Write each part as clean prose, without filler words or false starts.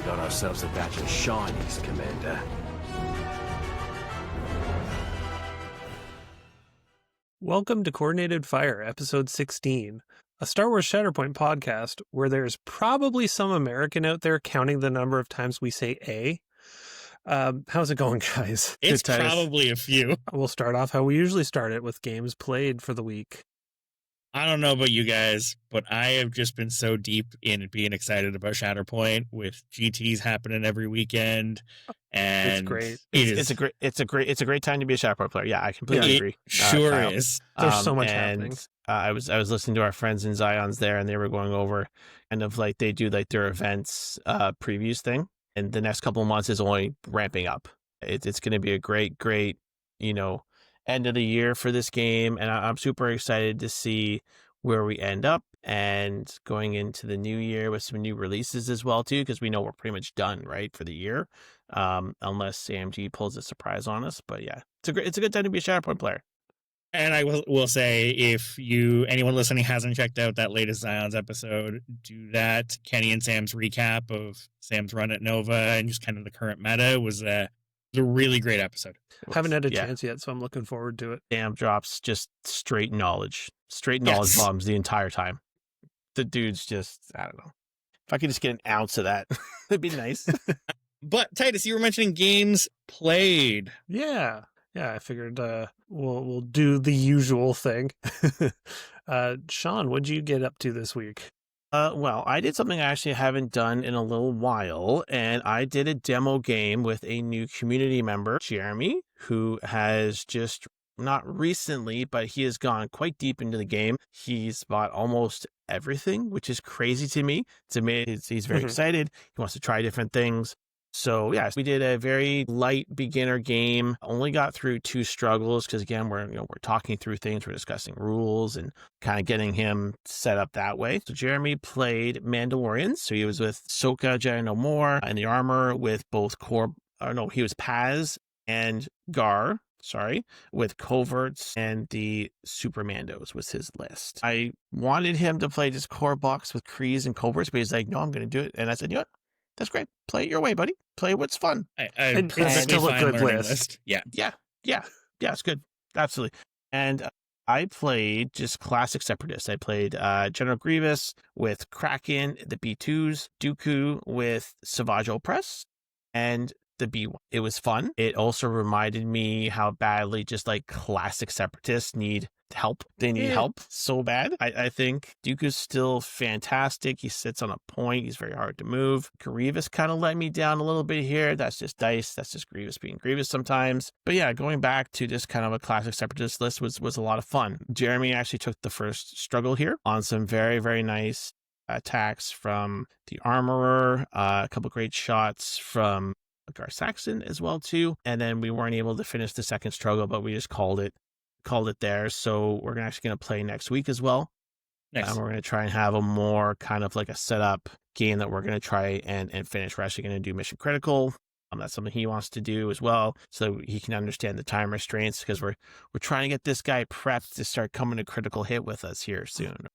Got ourselves a batch of shinies, Commander. Welcome to Coordinated Fire, Episode 16, a Star Wars Shatterpoint podcast where there's probably some American out there counting the number of times we say A. How's it going, guys? It's Good, Titus. probably a few. We'll start off how we usually start it, with games played for the week. I don't know about you guys, but I have just been so deep in being excited about Shatterpoint with GTs happening every weekend. And It's great. It's a great time to be a Shatterpoint player. Yeah, I completely agree. Sure Kyle. is. There's so much and, happening. I was listening to our friends in Zion's there, and they were going over kind of like they do like their events previews thing, and the next couple of months is only ramping up. It's going to be a great end of the year for this game, and I'm super excited to see where we end up and going into the new year with some new releases as well too, because we know we're pretty much done right for the year, unless AMG pulls a surprise on us. But yeah, it's a good time to be a Shatterpoint player. And I will say, if anyone listening hasn't checked out that latest Zion's episode, do that. Kenny and Sam's recap of Sam's run at Nova and just kind of the current meta was a really great episode. Haven't had a chance yet, so I'm looking forward to it. Sam drops just straight knowledge bombs the entire time. The dude's just, I don't know. If I could just get an ounce of that, it'd be nice. But Titus, you were mentioning games played. Yeah, I figured we'll do the usual thing. Sean, what'd you get up to this week? Well, I did something I actually haven't done in a little while, and I did a demo game with a new community member, Jeremy, who has just, not recently, but he has gone quite deep into the game. He's bought almost everything, which is crazy to me. To me, he's very excited. He wants to try different things. So yeah, we did a very light beginner game. Only got through 2 struggles because again, we're talking through things, we're discussing rules and kind of getting him set up that way. So Jeremy played Mandalorian. So he was with Ahsoka, Jedi No More, in the armor with both he was Paz and Gar. With coverts and the Super Mandos was his list. I wanted him to play just core box with Krees and coverts, but he's like, no, I'm going to do it. And I said, you know what? That's great. Play it your way, buddy. Play what's fun. And it's still a good list. Yeah, it's good. Absolutely. And I played just classic Separatists. I played General Grievous with Kraken, the B2s, Dooku with Savage Opress, and the B1. It was fun. It also reminded me how badly just like classic Separatists need help. They need help so bad. I think Dooku's still fantastic. He sits on a point. He's very hard to move. Grievous kind of let me down a little bit here. That's just dice. That's just Grievous being Grievous sometimes. But yeah, going back to just kind of a classic Separatist list was a lot of fun. Jeremy actually took the first struggle here on some very, very nice attacks from the Armorer, a couple great shots from Gar Saxon as well too, and then we weren't able to finish the second struggle, but we just called it there. So we're actually going to play next week as well. Nice. We're going to try and have a more kind of like a setup game that we're going to try and finish. We're actually going to do Mission Critical. That's something he wants to do as well, so he can understand the time restraints, because we're trying to get this guy prepped to start coming to Critical Hit with us here soon.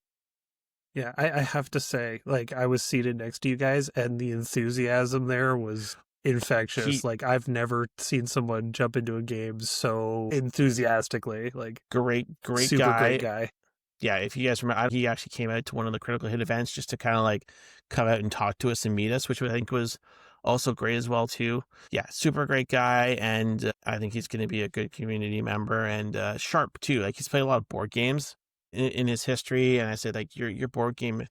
Yeah, I have to say, like, I was seated next to you guys, and the enthusiasm there was infectious. I've never seen someone jump into a game so enthusiastically. Like, great super great guy. Yeah, if you guys remember, he actually came out to one of the Critical Hit events just to kind of like come out and talk to us and meet us, which I think was also great as well too. Yeah, super great guy, and I think he's going to be a good community member, and sharp too. Like, he's played a lot of board games in his history, and I said, like, your board game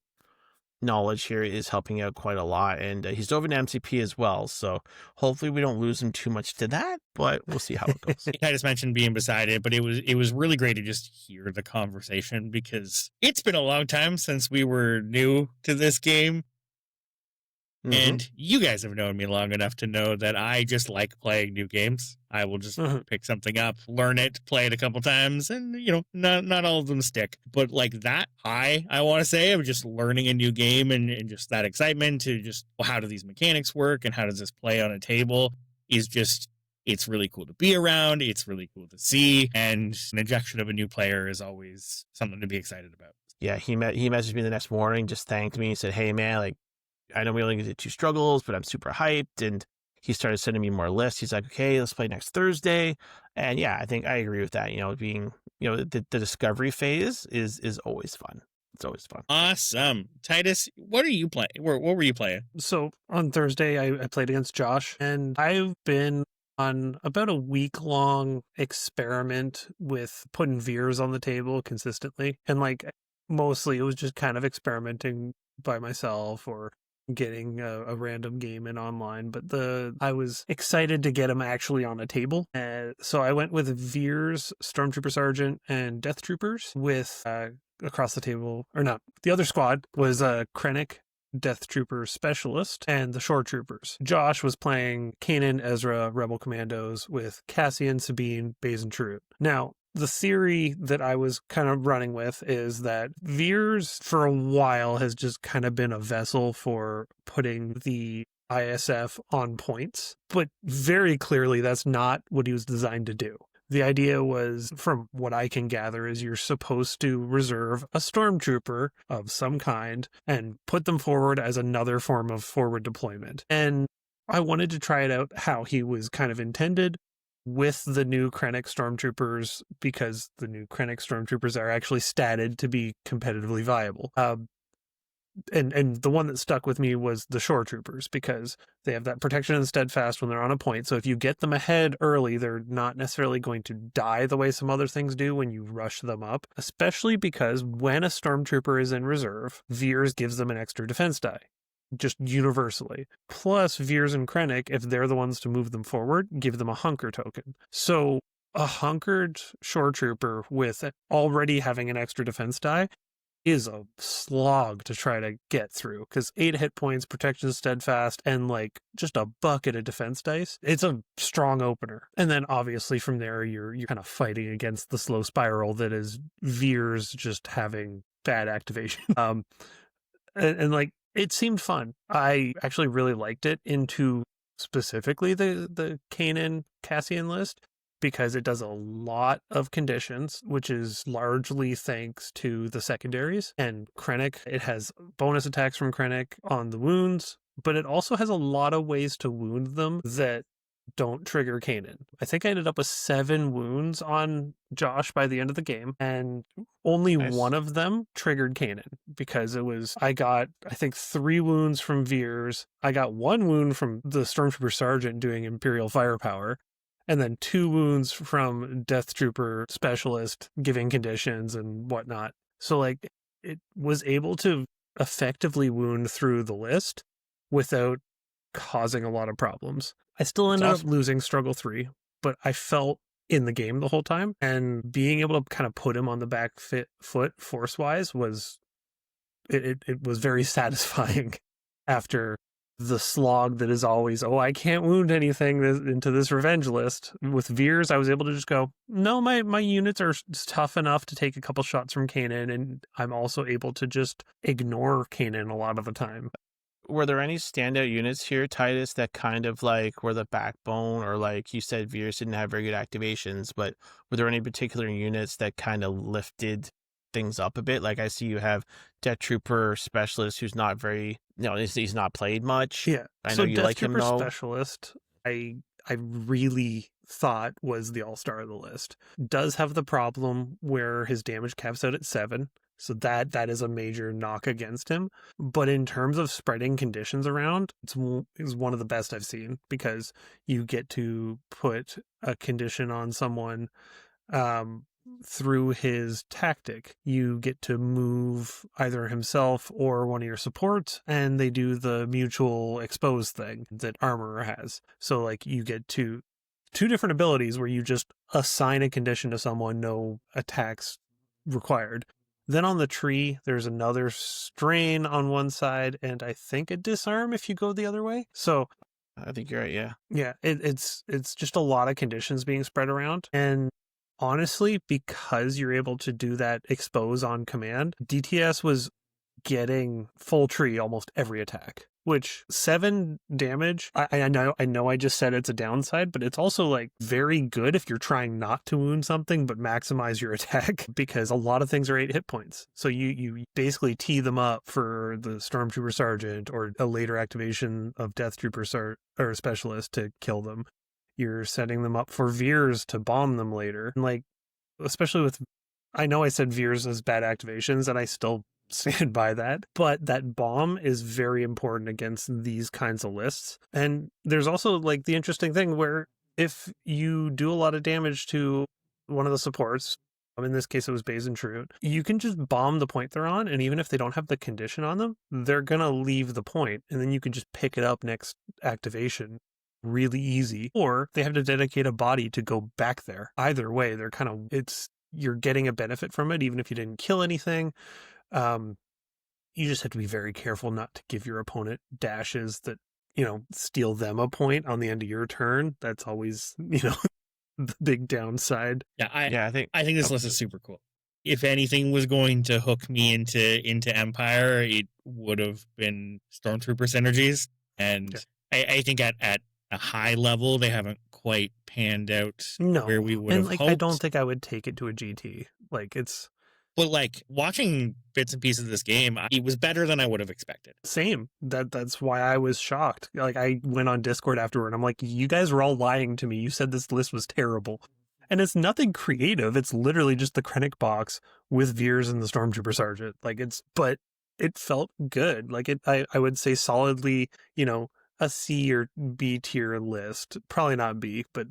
knowledge here is helping out quite a lot, and he's over to MCP as well, so hopefully we don't lose him too much to that, but we'll see how it goes. I just mentioned being beside it, but it was really great to just hear the conversation, because it's been a long time since we were new to this game. And you guys have known me long enough to know that I just like playing new games. I will just pick something up, learn it, play it a couple times, and, not all of them stick. But like that high, I want to say, of just learning a new game and just that excitement to just, well, how do these mechanics work and how does this play on a table is just, it's really cool to be around. It's really cool to see. And an injection of a new player is always something to be excited about. Yeah, he messaged me the next morning, just thanked me, said, hey man, like, I know we only did 2 struggles, but I'm super hyped. And he started sending me more lists. He's like, okay, let's play next Thursday. And yeah, I think I agree with that. The discovery phase is always fun. It's always fun. Awesome. Titus, what are you playing? What were you playing? So on Thursday, I played against Josh, and I've been on about a week-long experiment with putting Veers on the table consistently. And like mostly it was just kind of experimenting by myself or getting a random game in online. But I was excited to get him actually on a table. So I went with Veers, Stormtrooper Sergeant, and Death Troopers with across the table, or not. The other squad was Krennic, Death Trooper Specialist, and the Shore Troopers. Josh was playing Kanan, Ezra, Rebel Commandos with Cassian, Sabine, Baze, and Chirrut. Now, the theory that I was kind of running with is that Veers, for a while, has just kind of been a vessel for putting the ISF on points, but very clearly that's not what he was designed to do. The idea was, from what I can gather, is you're supposed to reserve a stormtrooper of some kind and put them forward as another form of forward deployment. And I wanted to try it out how he was kind of intended with the new Krennic stormtroopers, because the new Krennic stormtroopers are actually statted to be competitively viable. And the one that stuck with me was the Shore Troopers, because they have that protection and steadfast when they're on a point. So if you get them ahead early, they're not necessarily going to die the way some other things do when you rush them up, especially because when a stormtrooper is in reserve, Veers gives them an extra defense die, just universally. Plus, Veers and Krennic, if they're the ones to move them forward, give them a hunker token. So a hunkered Shore Trooper with already having an extra defense die is a slog to try to get through, because 8 hit points, protection steadfast, and like just a bucket of defense dice. It's a strong opener. And then obviously from there you're kind of fighting against the slow spiral that is Veers just having bad activation. And like it seemed fun. I actually really liked it into specifically the Kanan Cassian list, because it does a lot of conditions, which is largely thanks to the secondaries. And Krennic, it has bonus attacks from Krennic on the wounds, but it also has a lot of ways to wound them that don't trigger Kanan. I think I ended up with 7 wounds on Josh by the end of the game, and only one of them triggered Kanan, because I got, I think, 3 wounds from Veers. I got 1 wound from the Stormtrooper Sergeant doing Imperial Firepower, and then 2 wounds from Death Trooper Specialist giving conditions and whatnot. So like it was able to effectively wound through the list without causing a lot of problems. I still ended up losing Struggle 3, but I felt in the game the whole time, and being able to kind of put him on the back foot force-wise was very satisfying after the slog that is always, I can't wound anything into this revenge list. With Veers, I was able to just go, no, my units are tough enough to take a couple shots from Kanan, and I'm also able to just ignore Kanan a lot of the time. Were there any standout units here, Titus, that kind of like were the backbone, or like you said, Veers didn't have very good activations, but were there any particular units that kind of lifted things up a bit? Like I see you have Death Trooper Specialist, who's not very, he's not played much. Yeah, I know you Death like Trooper him though. Specialist, I really thought was the all-star of the list. Does have the problem where his damage caps out at 7, so that is a major knock against him. But in terms of spreading conditions around, it's one of the best I've seen, because you get to put a condition on someone through his tactic. You get to move either himself or one of your supports, and they do the mutual expose thing that Armorer has. So like you get two different abilities where you just assign a condition to someone, no attacks required. Then on the tree, there's another strain on one side, and I think a disarm if you go the other way. So I think you're right, yeah. Yeah, it's just a lot of conditions being spread around. And honestly, because you're able to do that expose on command, DTS was getting full tree almost every attack. which 7 damage, I know I just said it's a downside, but it's also like very good if you're trying not to wound something but maximize your attack, because a lot of things are 8 hit points. So you basically tee them up for the Stormtrooper Sergeant or a later activation of Death Trooper or Specialist to kill them. You're setting them up for Veers to bomb them later. And like, especially with, I know I said Veers as bad activations and I still stand by that, but that bomb is very important against these kinds of lists. And there's also like the interesting thing where if you do a lot of damage to one of the supports, in this case it was Baze and Trute, you can just bomb the point they're on, and even if they don't have the condition on them, they're gonna leave the point, and then you can just pick it up next activation really easy, or they have to dedicate a body to go back there. Either way, they're kind of, you're getting a benefit from it even if you didn't kill anything. You just have to be very careful not to give your opponent dashes that, steal them a point on the end of your turn. That's always, the big downside. Yeah, I think this list is super cool. If anything was going to hook me into Empire, it would have been Stormtrooper synergies. And yeah. I think at a high level, they haven't quite panned out where we would have hoped. I don't think I would take it to a GT. But like watching bits and pieces of this game, it was better than I would have expected. Same. That's why I was shocked. Like, I went on Discord afterward and I'm like, you guys were all lying to me. You said this list was terrible. And it's nothing creative. It's literally just the Krennic box with Veers and the Stormtrooper Sergeant. But it felt good. I would say solidly, a C or B tier list. Probably not B, but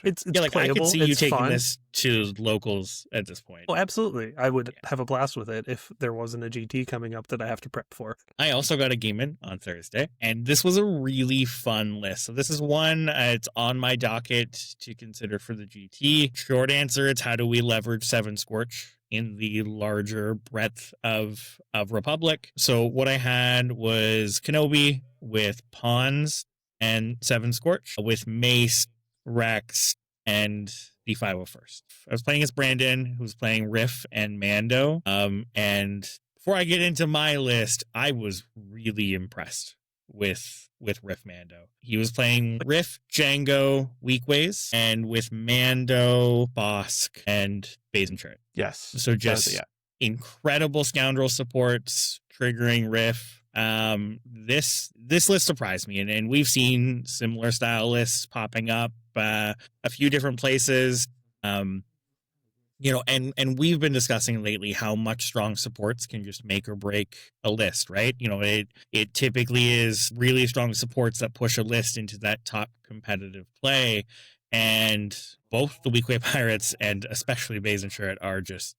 it's playable. I could see you taking fun. this to locals at this point. Oh, absolutely. I would have a blast with it if there wasn't a GT coming up that I have to prep for. I also got a game in on Thursday, and this was a really fun list. So this is one, it's on my docket to consider for the GT. Short answer, it's how do we leverage 7 Scorch in the larger breadth of Republic. So what I had was Kenobi with Pawns and 7 Scorch with Mace, Rex, and the 501st. I was playing as Brandon, who was playing Riff and Mando. And before I get into my list, I was really impressed with Riff Mando. He was playing Riff, Django, Weakways, and with Mando, Bosk, and Baze and Trute. Yes. So just incredible scoundrel supports, triggering Riff. This list surprised me, and we've seen similar style lists popping up a few different places. And we've been discussing lately how much strong supports can just make or break a list, right? It typically is really strong supports that push a list into that top competitive play, and both the Weakway Pirates and especially Baze and Trute are just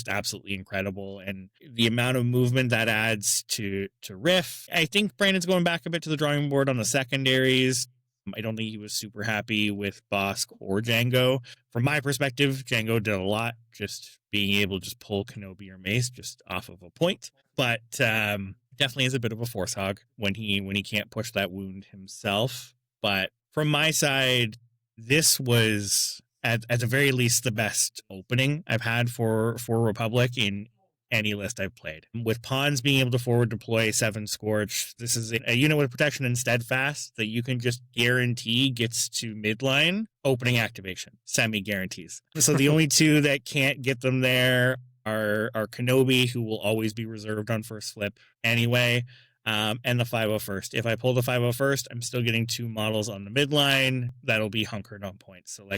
absolutely incredible. And the amount of movement that adds to Riff. I think Brandon's going back a bit to the drawing board on the secondaries. I don't think he was super happy with Bosk or Django. From my perspective, Django did a lot, just being able to just pull Kenobi or Mace just off of a point. But definitely is a bit of a force hog when he can't push that wound himself. But from my side, this was at the very least the best opening I've had for Republic in any list I've played. With Pawns being able to forward deploy 7 Scorch, this is a unit with protection and steadfast that you can just guarantee gets to midline opening activation, semi-guarantees. So the only two that can't get them there are Kenobi, who will always be reserved on first flip anyway, and the 501st. If I pull the 501st, I'm still getting 2 models on the midline that'll be hunkered on points. So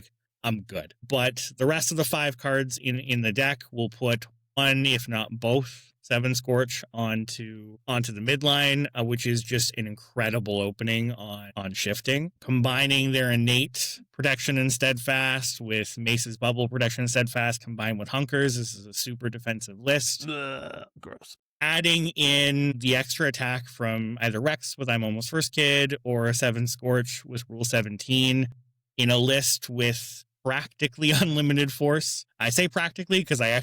I'm good. But the rest of the 5 cards in the deck will put one, if not both, 7 Scorch onto the midline, which is just an incredible opening on shifting. Combining their innate protection and steadfast with Mace's bubble protection and steadfast combined with hunkers, this is a super defensive list. Gross. Adding in the extra attack from either Rex with I'm Almost First Kid or a 7 Scorch with Rule 17 in a list with practically unlimited force. I say practically because I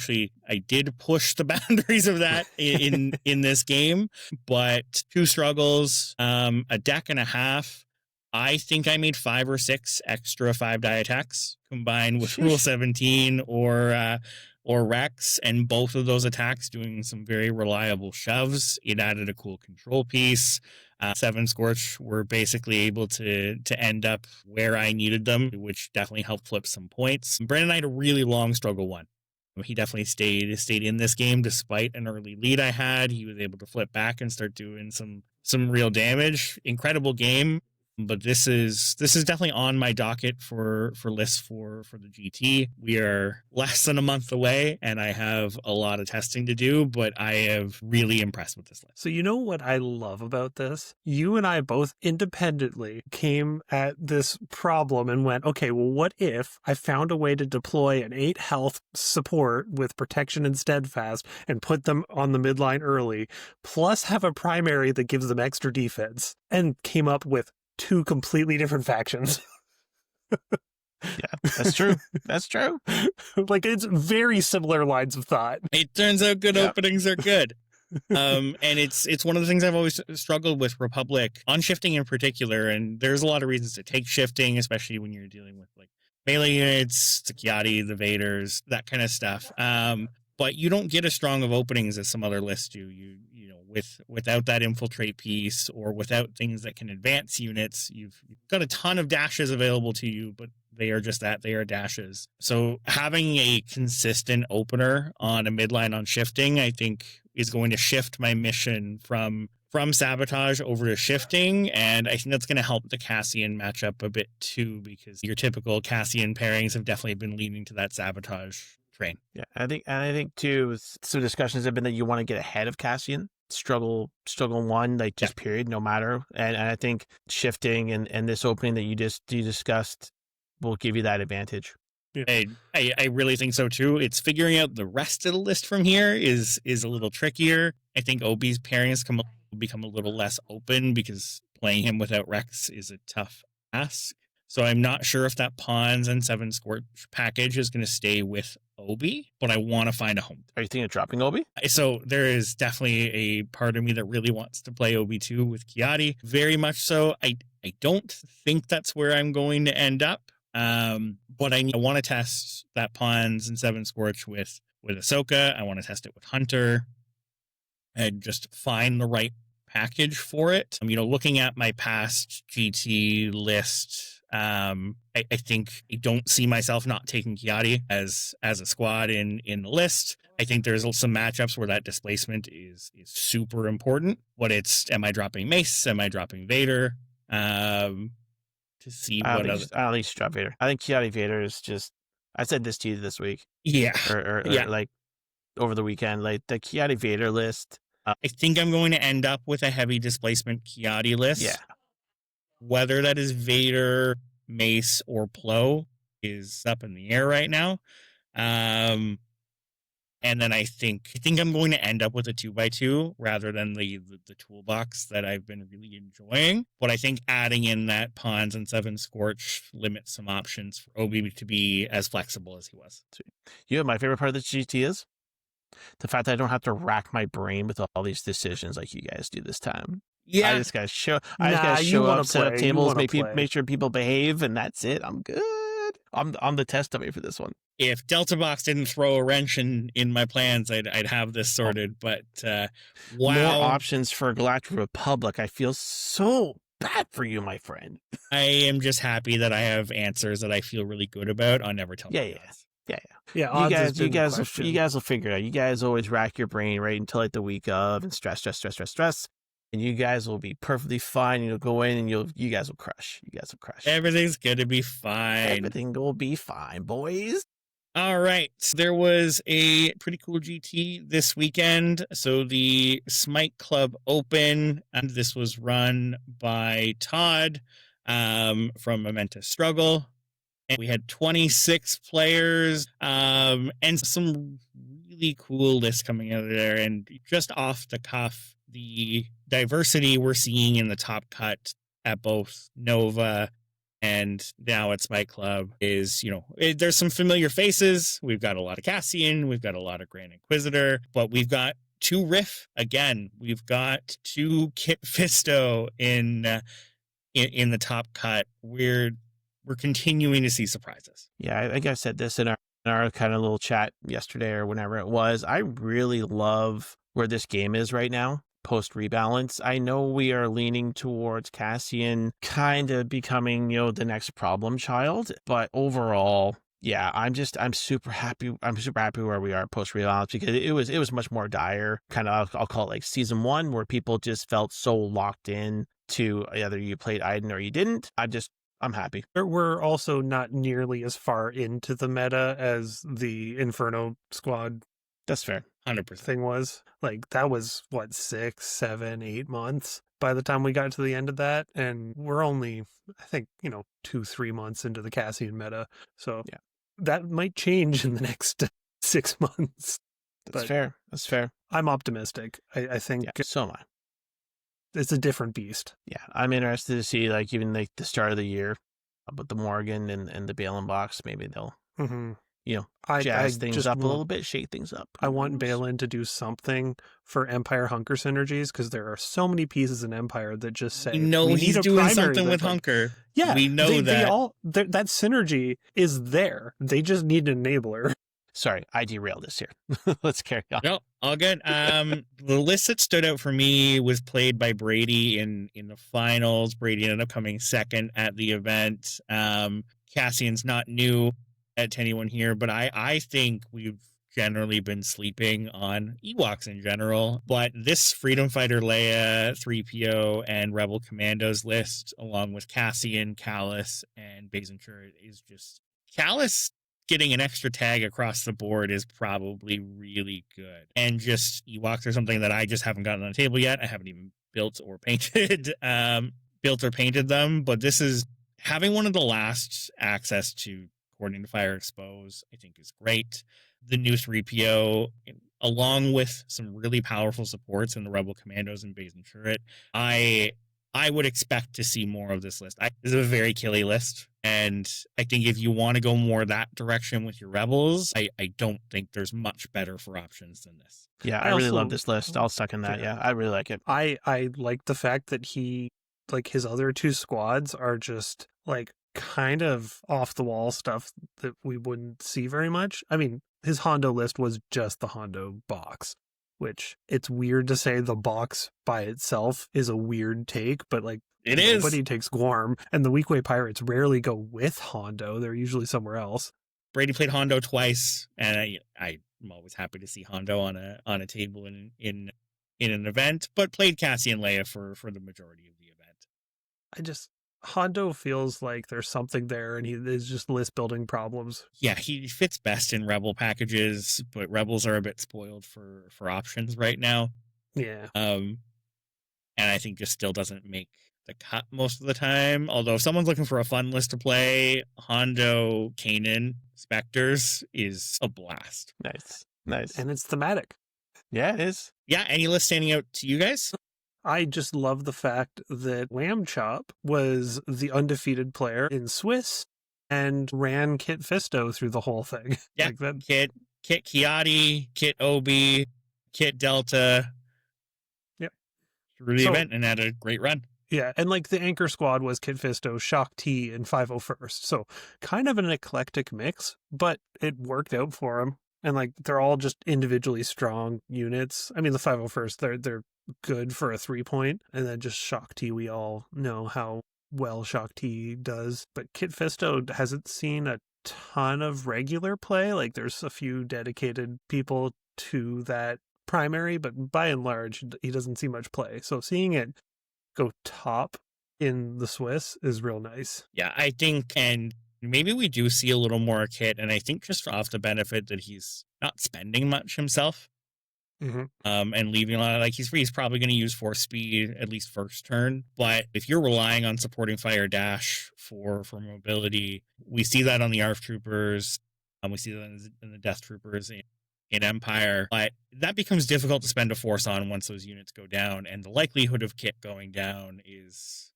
did push the boundaries of that in this game, but 2 struggles, a deck and a half. I think I made 5 or 6 extra 5-die attacks combined with Rule 17 or or Rex, and both of those attacks doing some very reliable shoves. It added a cool control piece. 7 Scorch were basically able to end up where I needed them, which definitely helped flip some points. Brandon and I had a really long struggle one. He definitely stayed in this game despite an early lead I had. He was able to flip back and start doing some real damage. Incredible game. But this is definitely on my docket for lists for the GT. We are less than a month away, and I have a lot of testing to do, but I am really impressed with this list. So you know what I love about this? You and I both independently came at this problem and went, okay, well, what if I found a way to deploy an 8 health support with protection and steadfast and put them on the midline early, plus have a primary that gives them extra defense, and came up with 2 completely different factions. Yeah, that's true. That's true. Like, it's very similar lines of thought. It turns out good openings are good. And it's one of the things I've always struggled with Republic on shifting in particular. And there's a lot of reasons to take shifting, especially when you're dealing with like melee units, the Kiadi, the Vaders, that kind of stuff. But you don't get as strong of openings as some other lists do. You know, without that infiltrate piece or without things that can advance units, you've got a ton of dashes available to you, but they are just that, they are dashes. So having a consistent opener on a midline on shifting, I think is going to shift my mission from sabotage over to shifting, and I think that's going to help the Cassian matchup a bit too, because your typical Cassian pairings have definitely been leaning to that sabotage train. Yeah, I think too, some discussions have been that you want to get ahead of Cassian. Struggle 1, like just period, no matter. And I think shifting and this opening that you discussed will give you that advantage. Yeah. I really think so too. It's figuring out the rest of the list from here is a little trickier. I think OB's pairings become a little less open because playing him without Rex is a tough ask. So I'm not sure if that Pawns and 7 Scorch package is going to stay with Obi, but I want to find a home. Are you thinking of dropping Obi? So there is definitely a part of me that really wants to play Obi-2 with Kiadi. Very much so. I don't think that's where I'm going to end up. But I want to test that Pawns and 7 Scorch with Ahsoka. I want to test it with Hunter and just find the right package for it. Looking at my past GT list, I think I don't see myself not taking Kiadi as a squad in the list. I think there's some matchups where that displacement is super important. But am I dropping Mace? Am I dropping Vader? To see I what don't think you should drop Vader. I think Kiadi Vader is just. I said this to you this week. Yeah. Or like over the weekend, like the Kiadi Vader list. I think I'm going to end up with a heavy displacement Kiadi list. Yeah. Whether that is Vader, Mace, or Plo is up in the air right now. And then I think I'm going to end up with a 2x2 rather than the toolbox that I've been really enjoying. But I think adding in that Pawns and 7 Scorch limits some options for Obi to be as flexible as he was. You know what my favorite part of the GT is? The fact that I don't have to rack my brain with all these decisions like you guys do this time. Yeah. I just gotta show up, set up tables, make sure people behave, and that's it. I'm good. I'm the test dummy for this one. If Delta Box didn't throw a wrench in my plans, I'd have this sorted. But wow, more options for Galactic Republic. I feel so bad for you, my friend. I am just happy that I have answers that I feel really good about on Never Tell Me. Yeah. You guys will figure it out. You guys always rack your brain right until like the week of and stress. And you guys will be perfectly fine. You'll go in and you guys will crush. Everything's gonna be fine. Everything will be fine, boys. All right. There was a pretty cool GT this weekend. So the Smite Club Open, and this was run by Todd from Momentous Struggle. And we had 26 players and some really cool lists coming out of there. And just off the cuff, the diversity we're seeing in the top cut at both Nova and now at Smite Club is, there's some familiar faces. We've got a lot of Cassian. We've got a lot of Grand Inquisitor. But we've got 2 Riff again. We've got 2 Kit Fisto in the top cut. We're continuing to see surprises. Yeah, I think I said this in our our kind of little chat yesterday or whenever it was, I really love where this game is right now. Post rebalance. I know we are leaning towards Cassian kind of becoming, the next problem child, but overall, yeah, I'm super happy. I'm super happy where we are post rebalance because it was much more dire. Kind of, I'll call it like season 1, where people just felt so locked in to either you played Iden or you didn't. I'm happy. We're also not nearly as far into the meta as the Inferno Squad. That's fair. 100%. Thing was. Like, that was, 6, 7, 8 months by the time we got to the end of that. And we're only, I think, 2-3 months into the Cassian meta. So yeah, that might change in the next 6 months. That's fair. That's fair. I'm optimistic. I think so am I. It's a different beast. Yeah, I'm interested to see, even the start of the year about the Morgan and the Balin box. Maybe they'll, jazz things up a little bit, shake things up. I want Balin to do something for Empire Hunker synergies, because there are so many pieces in Empire that just say, he's doing something with Hunker. Yeah, we know that. That synergy is there. They just need an enabler. Sorry, I derailed this here. Let's carry on. No, all good. The list that stood out for me was played by Brady in the finals. Brady ended up coming second at the event. Cassian's not new to anyone here, but I think we've generally been sleeping on Ewoks in general. But this Freedom Fighter Leia, 3PO, and Rebel Commandos list, along with Cassian, Callus, and Basin Church, is just... Callus getting an extra tag across the board is probably really good. And just Ewoks are something that I just haven't gotten on the table yet. I haven't even built or painted them, but this is having one of the last access to Coordinated Fire Expose, I think is great. The new 3PO, along with some really powerful supports in the Rebel Commandos and Basin Turret, I would expect to see more of this list. This is a very killy list, and I think if you want to go more that direction with your Rebels, I don't think there's much better for options than this. Yeah, I really love this list. I'll second that. Yeah, I really like it. I like the fact that his other 2 squads are just, kind of off-the-wall stuff that we wouldn't see very much. I mean, his Hondo list was just the Hondo box, which it's weird to say the box by itself is a weird take, but nobody takes Guarm, and the Weequay Pirates rarely go with Hondo. They're usually somewhere else. Brady played Hondo twice, and I'm always happy to see Hondo on a table in an event, but played Cassie and Leia for the majority of the event. Hondo feels like there's something there, and he is just list building problems. Yeah, he fits best in Rebel packages, but Rebels are a bit spoiled for options right now. Yeah. And I think just still doesn't make the cut most of the time. Although if someone's looking for a fun list to play, Hondo, Kanan, Spectres is a blast. Nice. And it's thematic. Yeah, it is. Yeah, any list standing out to you guys? I just love the fact that Lamb Chop was the undefeated player in Swiss and ran Kit Fisto through the whole thing. Yeah, Kit Kiati, Kit Obi, Kit Delta. Yep. Through the event and had a great run. Yeah, and the anchor squad was Kit Fisto, Shock T, and 501st. So kind of an eclectic mix, but it worked out for him. And they're all just individually strong units. I mean, the 501st, they're good for a 3-point, and then just Shock T, we all know how well Shock T does. But Kit Fisto hasn't seen a ton of regular play. There's a few dedicated people to that primary, but by and large, he doesn't see much play. So seeing it go top in the Swiss is real nice. Yeah, I think, and maybe we do see a little more Kit, and I think just off the benefit that he's not spending much himself. Mm-hmm. And leaving a lot of he's probably going to use force speed at least first turn. But if you're relying on supporting fire dash for mobility, we see that on the ARF troopers, we see that in the death troopers in Empire. But that becomes difficult to spend a force on once those units go down, and the likelihood of Kit going down is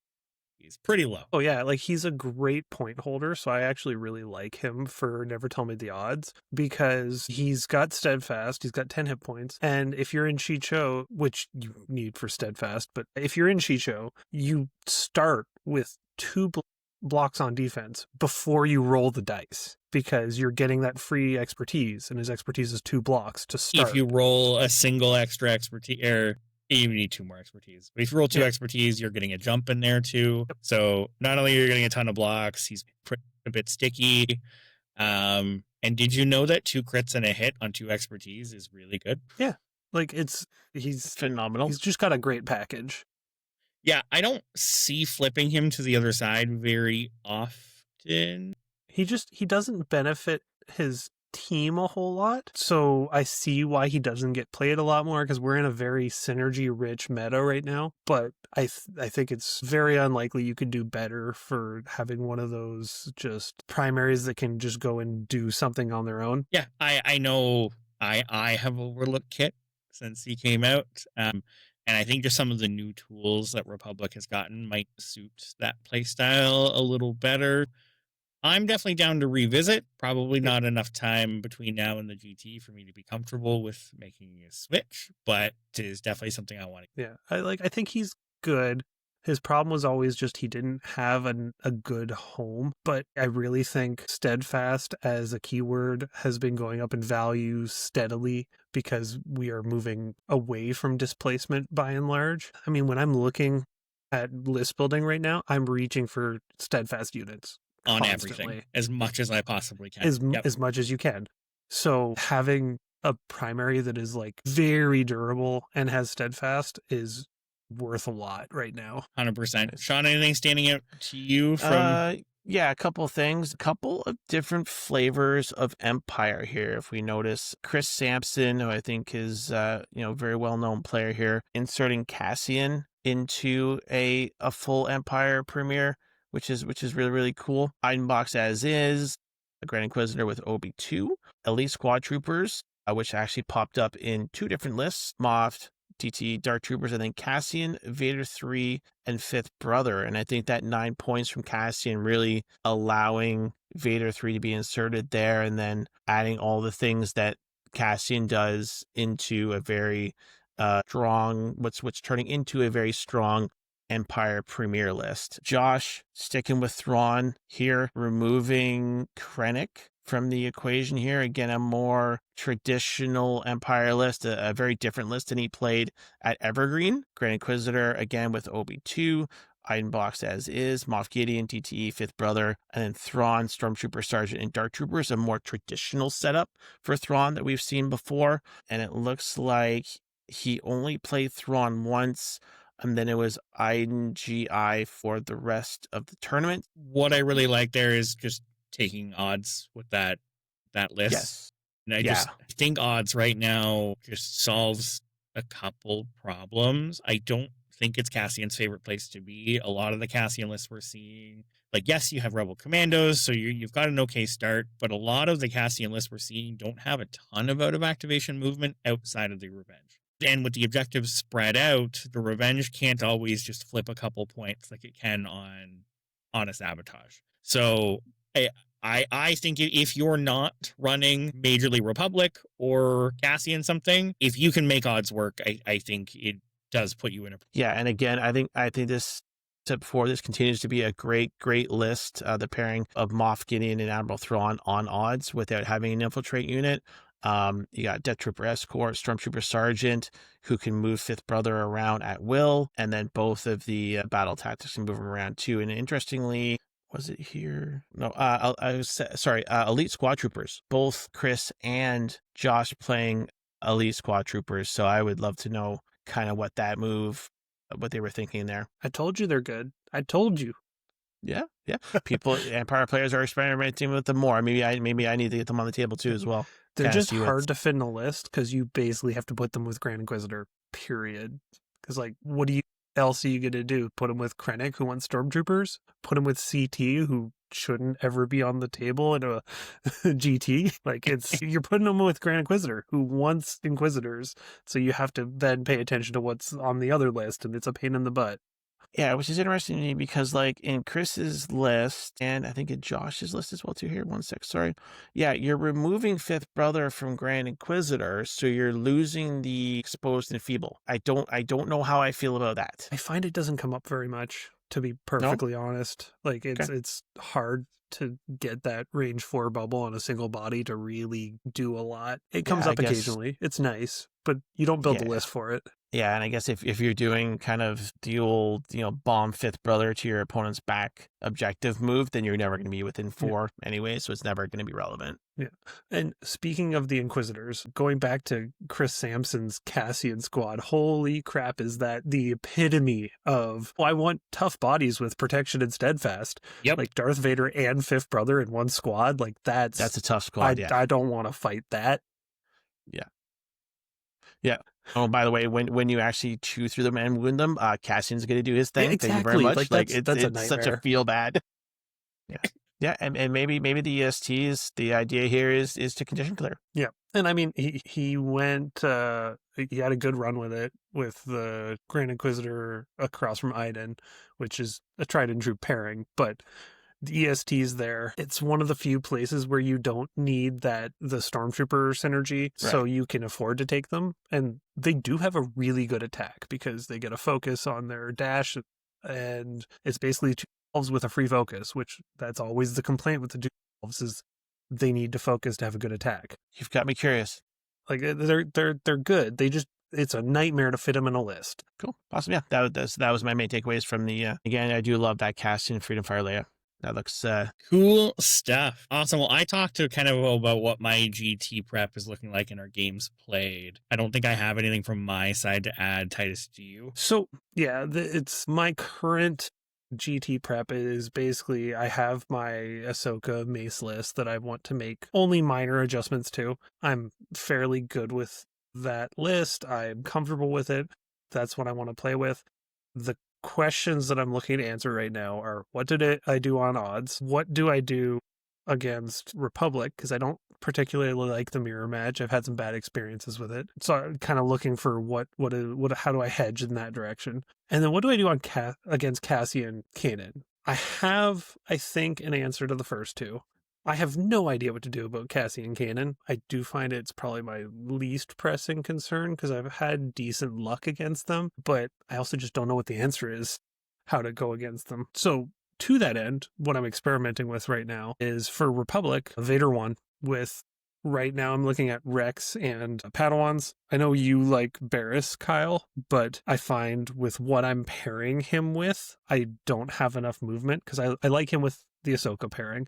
pretty low. Oh yeah, he's a great point holder, so I actually really like him for Never Tell Me the Odds, because he's got Steadfast, he's got 10 hit points, and if you're in Shicho, which you need for Steadfast, but if you're in Shicho, you start with 2 blocks on defense before you roll the dice, because you're getting that free expertise, and his expertise is 2 blocks to start. If you roll a single extra expertise, or you need 2 more expertise. But if you roll 2 expertise, you're getting a jump in there too. Yep. So not only are you getting a ton of blocks, he's a bit sticky. And did you know that 2 crits and a hit on 2 expertise is really good? Yeah. Like he's phenomenal. He's just got a great package. Yeah, I don't see flipping him to the other side very often. He doesn't benefit his team a whole lot. So I see why he doesn't get played a lot more, because we're in a very synergy rich meta right now. But I think it's very unlikely you could do better for having one of those just primaries that can just go and do something on their own. Yeah, I know I have overlooked Kit since he came out. And I think just some of the new tools that Republic has gotten might suit that playstyle a little better. I'm definitely down to revisit. Probably not enough time between now and the GT for me to be comfortable with making a switch, but it is definitely something I want to. Yeah, I think he's good. His problem was always just he didn't have a good home, but I really think steadfast as a keyword has been going up in value steadily because we are moving away from displacement by and large. I mean, when I'm looking at list building right now, I'm reaching for steadfast units on constantly. Everything, as much as I possibly can. As much as you can. So having a primary that is like very durable and has steadfast is worth a lot right now. 100%. Sean, anything standing out to you from? Yeah, a couple of things, a couple of different flavors of Empire here. If we notice Chris Sampson, who I think is very well known player here, inserting Cassian into a full Empire premiere, which is really, really cool. Item box as is, a Grand Inquisitor with OB2, Elite Squad Troopers, which actually popped up in 2 different lists, Moff, DT, Dark Troopers, and then Cassian, Vader 3, and Fifth Brother. And I think that 9 points from Cassian really allowing Vader 3 to be inserted there, and then adding all the things that Cassian does into a very strong, what's turning into a very strong Empire Premier list. Josh sticking with Thrawn here, removing Krennic from the equation here. Again, a more traditional Empire list, a very different list than he played at Evergreen. Grand Inquisitor, again, with OB2, item box as is, Moff Gideon, TTE, Fifth Brother, and then Thrawn, Stormtrooper, Sergeant, and Dark Troopers, a more traditional setup for Thrawn that we've seen before. And it looks like he only played Thrawn once, and then it was IGI for the rest of the tournament. What I really like there is just taking odds with that list. Yes. And I think odds right now just solves a couple problems. I don't think it's Cassian's favorite place to be. A lot of the Cassian lists we're seeing, like, yes, you have Rebel Commandos, so you've got an okay start, but a lot of the Cassian lists we're seeing don't have a ton of out-of-activation movement outside of the Revenge. And with the objectives spread out, the Revenge can't always just flip a couple points like it can on a Sabotage. So I think if you're not running Majorly Republic or Cassian something, if you can make odds work, I think it does put you in a... Yeah, and again, I think this, except for this, continues to be a great list. The pairing of Moff Gideon and Admiral Thrawn on odds without having an infiltrate unit. You got Death Trooper Escort, Stormtrooper Sergeant, who can move Fifth Brother around at will, and then both of the battle tactics can move them around too. And interestingly, was it here? No, Elite Squad Troopers. Both Chris and Josh playing Elite Squad Troopers. So I would love to know kind of what they were thinking there. I told you they're good. I told you. Yeah. People, Empire players are experimenting with them more. Maybe I need to get them on the table too as well. They're just hard to fit in a list because you basically have to put them with Grand Inquisitor, period. Because, like, what else are you going to do? Put them with Krennic, who wants Stormtroopers? Put them with CT, who shouldn't ever be on the table in a GT? Like, you're putting them with Grand Inquisitor, who wants Inquisitors. So you have to then pay attention to what's on the other list, and it's a pain in the butt. Yeah, which is interesting to me because, like, in Chris's list, and I think in Josh's list as well too here, 1 sec, sorry. Yeah, you're removing Fifth Brother from Grand Inquisitor, so you're losing the Exposed and Feeble. I don't know how I feel about that. I find it doesn't come up very much. to be perfectly honest. Like Okay. it's hard to get that range 4 bubble on a single body to really do a lot. It comes I up guess. occasionally. It's nice, but you don't build the Yeah. list for it. Yeah, and I guess if you're doing kind of the old, bomb fifth brother to your opponent's back objective move, then you're never going to be within 4 anyway, so it's never going to be relevant. Yeah. And speaking of the Inquisitors, going back to Chris Sampson's Cassian squad, holy crap, is that the epitome of, I want tough bodies with protection and steadfast. Yep. Like Darth Vader and fifth brother in one squad. Like that's a tough squad. I don't want to fight that. Yeah. Oh, by the way, when you actually chew through them and wound them, Cassian's going to do his thing. Exactly. Thank you very much. Like, it's that's a such a nightmare. feel bad. Yeah. Yeah, and maybe the ESTs, the idea here is to condition clear. Yeah. And I mean, he went, he had a good run with it with the Grand Inquisitor across from Iden, which is a tried and true pairing, but the EST's there. It's one of the few places where you don't need the Stormtrooper synergy, so you can afford to take them. And they do have a really good attack because they get a focus on their dash, and it's basically 2 elves with a free focus, which that's always the complaint with the 2 elves is they need to focus to have a good attack. You've got me curious. Like they're good. They just, it's a nightmare to fit them in a list. Cool. Awesome. Yeah, that was my main takeaways from the, again, I do love that Cassian Freedom Fire layout. That looks cool stuff. Awesome. Well, I talked to kind of about what my GT prep is looking like in our games played. I don't think I have anything from my side to add. Titus, do you? So yeah, it's my current GT prep is basically I have my Ahsoka mace list that I want to make only minor adjustments to. I'm fairly good with that list. I'm comfortable with it. That's what I want to play with. The questions that I'm looking to answer right now are, what did I do on odds? What do I do against Republic? Because I don't particularly like the mirror match. I've had some bad experiences with it. So I'm kind of looking for how do I hedge in that direction? And then what do I do on against Cassian Kanan? I have, I think, an answer to the first 2. I have no idea what to do about Cassian Kanan. I do find it's probably my least pressing concern because I've had decent luck against them, but I also just don't know what the answer is, how to go against them. So to that end, what I'm experimenting with right now is for Republic, Vader 1 with, right now I'm looking at Rex and Padawans. I know you like Barriss, Kyle, but I find with what I'm pairing him with, I don't have enough movement because I like him with the Ahsoka pairing.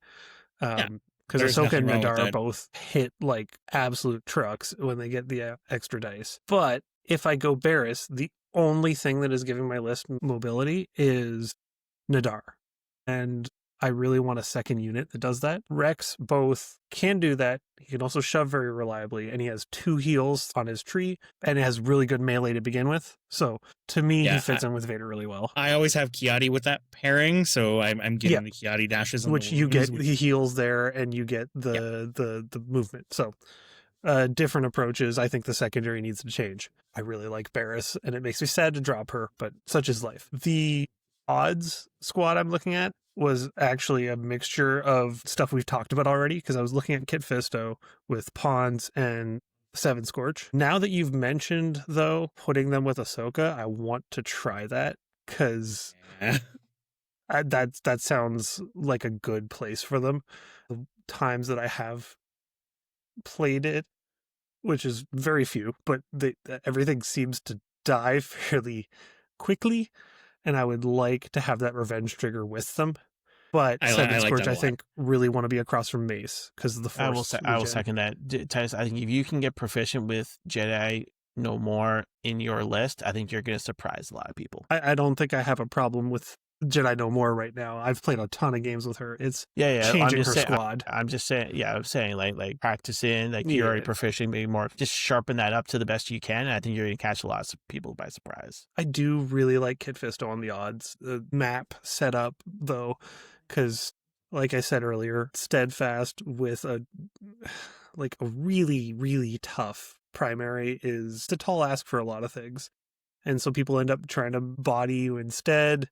Because Ahsoka and Nadar both hit like absolute trucks when they get the extra dice. But if I go Barriss, the only thing that is giving my list mobility is Nadar. And I really want a second unit that does that. Rex both can do that. He can also shove very reliably, and he has 2 heals on his tree, and it has really good melee to begin with. So to me, he fits in with Vader really well. I always have Kiadi with that pairing, so I'm getting the Kiadi dashes, which you get. He heals there, and you get the movement. So different approaches. I think the secondary needs to change. I really like Barriss, and it makes me sad to drop her, but such is life. The odds squad I'm looking at was actually a mixture of stuff we've talked about already, because I was looking at Kit Fisto with Pawns and Seven Scorch. Now that you've mentioned, though, putting them with Ahsoka, I want to try that, because that sounds like a good place for them. The times that I have played it, which is very few, but everything seems to die fairly quickly, and I would like to have that revenge trigger with them. But Seven Scorch, I think, really want to be across from Mace because of the Force. I will second that. Titus, I think if you can get proficient with Jedi No More in your list, I think you're going to surprise a lot of people. I don't think I have a problem with Jedi No More right now. I've played a ton of games with her. It's changing her squad. I'm just saying, like practicing, like you're already proficient, maybe more, just sharpen that up to the best you can. And I think you're going to catch a lot of people by surprise. I do really like Kit Fisto on the odds. The map setup, though, because like I said earlier, steadfast with a really, really tough primary is a tall ask for a lot of things. And so people end up trying to body you instead,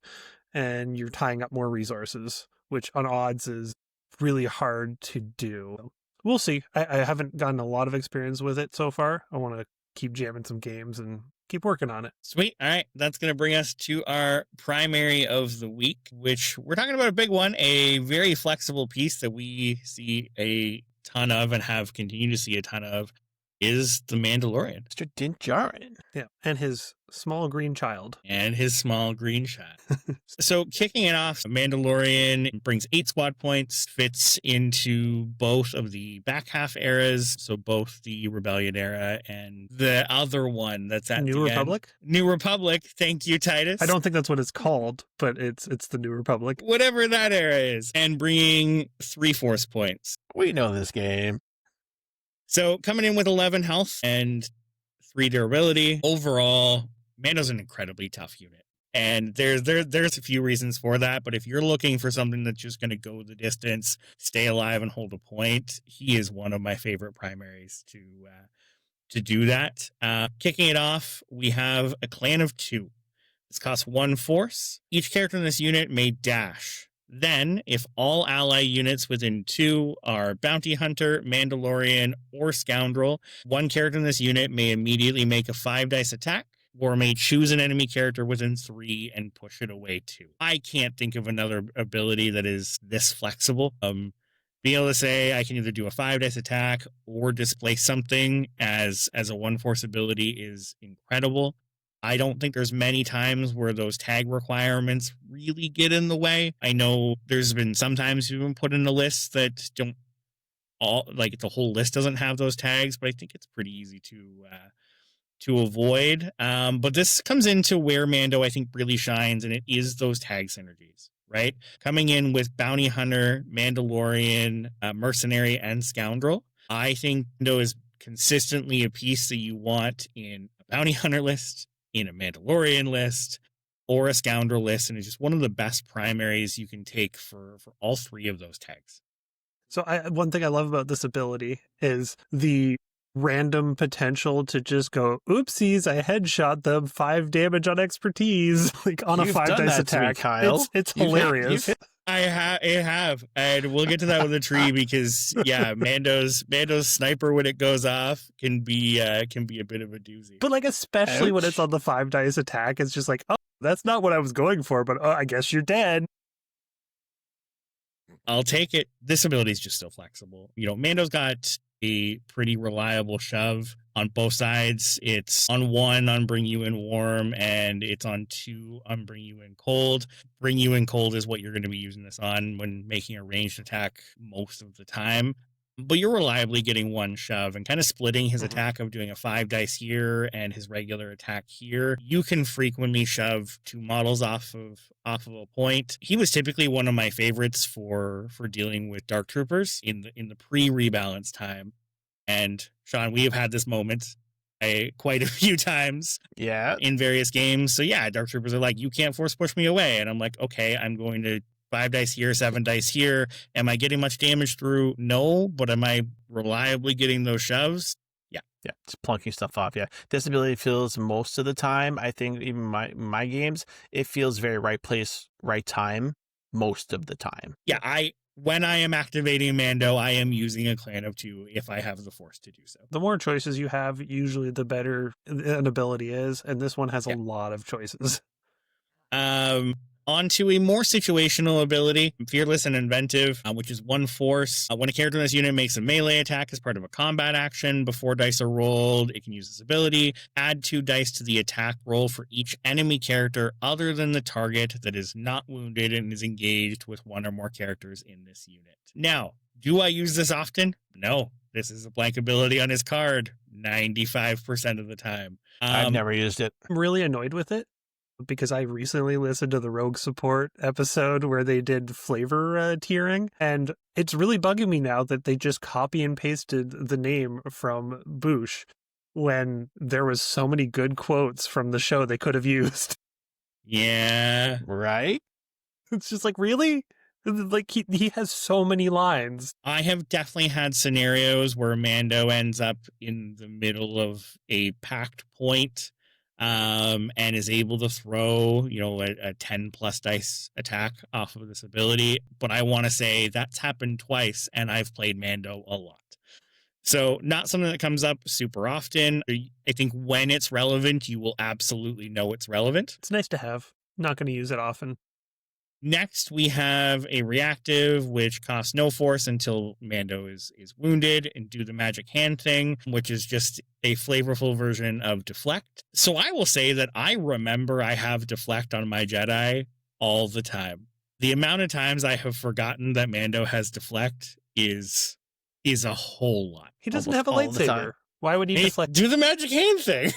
and you're tying up more resources, which on odds is really hard to do. We'll see. I haven't gotten a lot of experience with it so far. I want to keep jamming some games and keep working on it. Sweet. All right. That's going to bring us to our primary of the week, which we're talking about a big one, a very flexible piece that we see a ton of and have continued to see a ton of is the Mandalorian. Mr. Din Djarin. Yeah. And his small green child. And his small green shot. So kicking it off, Mandalorian brings 8 squad points, fits into both of the back half eras, so both the Rebellion era and the other one that's at New the Republic? end. New Republic. Thank you, Titus. I don't think that's what it's called, but it's the New Republic. Whatever that era is. And bringing 3 force points. We know this game. So coming in with 11 health and 3 durability. Overall, Mando's an incredibly tough unit. And there's a few reasons for that, but if you're looking for something that's just going to go the distance, stay alive, and hold a point, he is one of my favorite primaries to do that. Kicking it off, we have a clan of 2. This costs 1 force. Each character in this unit may dash. Then, if all ally units within 2 are Bounty Hunter, Mandalorian, or Scoundrel, 1 character in this unit may immediately make a 5-dice attack, or may choose an enemy character within 3 and push it away 2. I can't think of another ability that is this flexible. Being able to say I can either do a 5-dice attack or displace something as a 1 force ability is incredible. I don't think there's many times where those tag requirements really get in the way. I know there's been sometimes you've been put in a list that don't all, like the whole list doesn't have those tags, but I think it's pretty easy to avoid. But this comes into where Mando, I think, really shines, and it is those tag synergies, right? Coming in with Bounty Hunter, Mandalorian, Mercenary, and Scoundrel. I think Mando is consistently a piece that you want in a Bounty Hunter list, in a Mandalorian list, or a Scoundrel list, and it's just one of the best primaries you can take for all 3 of those tags. So one thing I love about this ability is the random potential to just go, oopsies, I headshot them, 5 damage on expertise, like on You've a 5-dice attack. Kyle. It's hilarious. I have, and we'll get to that with a tree because Mando's sniper when it goes off can be a bit of a doozy. But like especially when it's on the 5-dice attack, it's just like, oh, that's not what I was going for, but I guess you're dead. I'll take it. This ability is just so flexible. Mando's got a pretty reliable shove on both sides. It's on 1 on Bring You In Warm, and it's on 2 on Bring You In Cold. Bring You In Cold is what you're going to be using this on when making a ranged attack most of the time. But you're reliably getting 1 shove and kind of splitting his attack of doing a 5-dice here and his regular attack here. You can frequently shove 2 models off of a point. He was typically one of my favorites for dealing with Dark Troopers in the pre-rebalance time. And Sean, we have had this moment quite a few times in various games. So yeah, Dark Troopers are like, you can't force push me away. And I'm like, okay, I'm going to 5 dice here, 7 dice here. Am I getting much damage through? No, but am I reliably getting those shoves? Yeah. Yeah, just plunking stuff off. Yeah. This ability feels most of the time, I think even my games, it feels very right place, right time most of the time. Yeah, when I am activating Mando, I am using a clan of 2 if I have the force to do so. The more choices you have, usually the better an ability is, and this one has a lot of choices. On to a more situational ability, Fearless and Inventive, which is 1 force. When a character in this unit makes a melee attack as part of a combat action, before dice are rolled, it can use this ability. Add 2 dice to the attack roll for each enemy character other than the target that is not wounded and is engaged with 1 or more characters in this unit. Now, do I use this often? No. This is a blank ability on his card 95% of the time. I've never used it. I'm really annoyed with it, because I recently listened to the Rogue Support episode where they did flavor tiering, and it's really bugging me now that they just copy and pasted the name from Boosh when there was so many good quotes from the show they could have used. Yeah. Right? It's just like, really? Like, he has so many lines. I have definitely had scenarios where Mando ends up in the middle of a packed point, and is able to throw, a 10 plus dice attack off of this ability. But I want to say that's happened twice, and I've played Mando a lot. So not something that comes up super often. I think when it's relevant, you will absolutely know it's relevant. It's nice to have. Not going to use it often. Next, we have a reactive, which costs no force until Mando is wounded, and do the magic hand thing, which is just a flavorful version of deflect. So I will say that I remember I have deflect on my Jedi all the time. The amount of times I have forgotten that Mando has deflect is a whole lot. He doesn't Almost have a all the time. lightsaber. Why would he Hey, deflect? do the magic hand thing.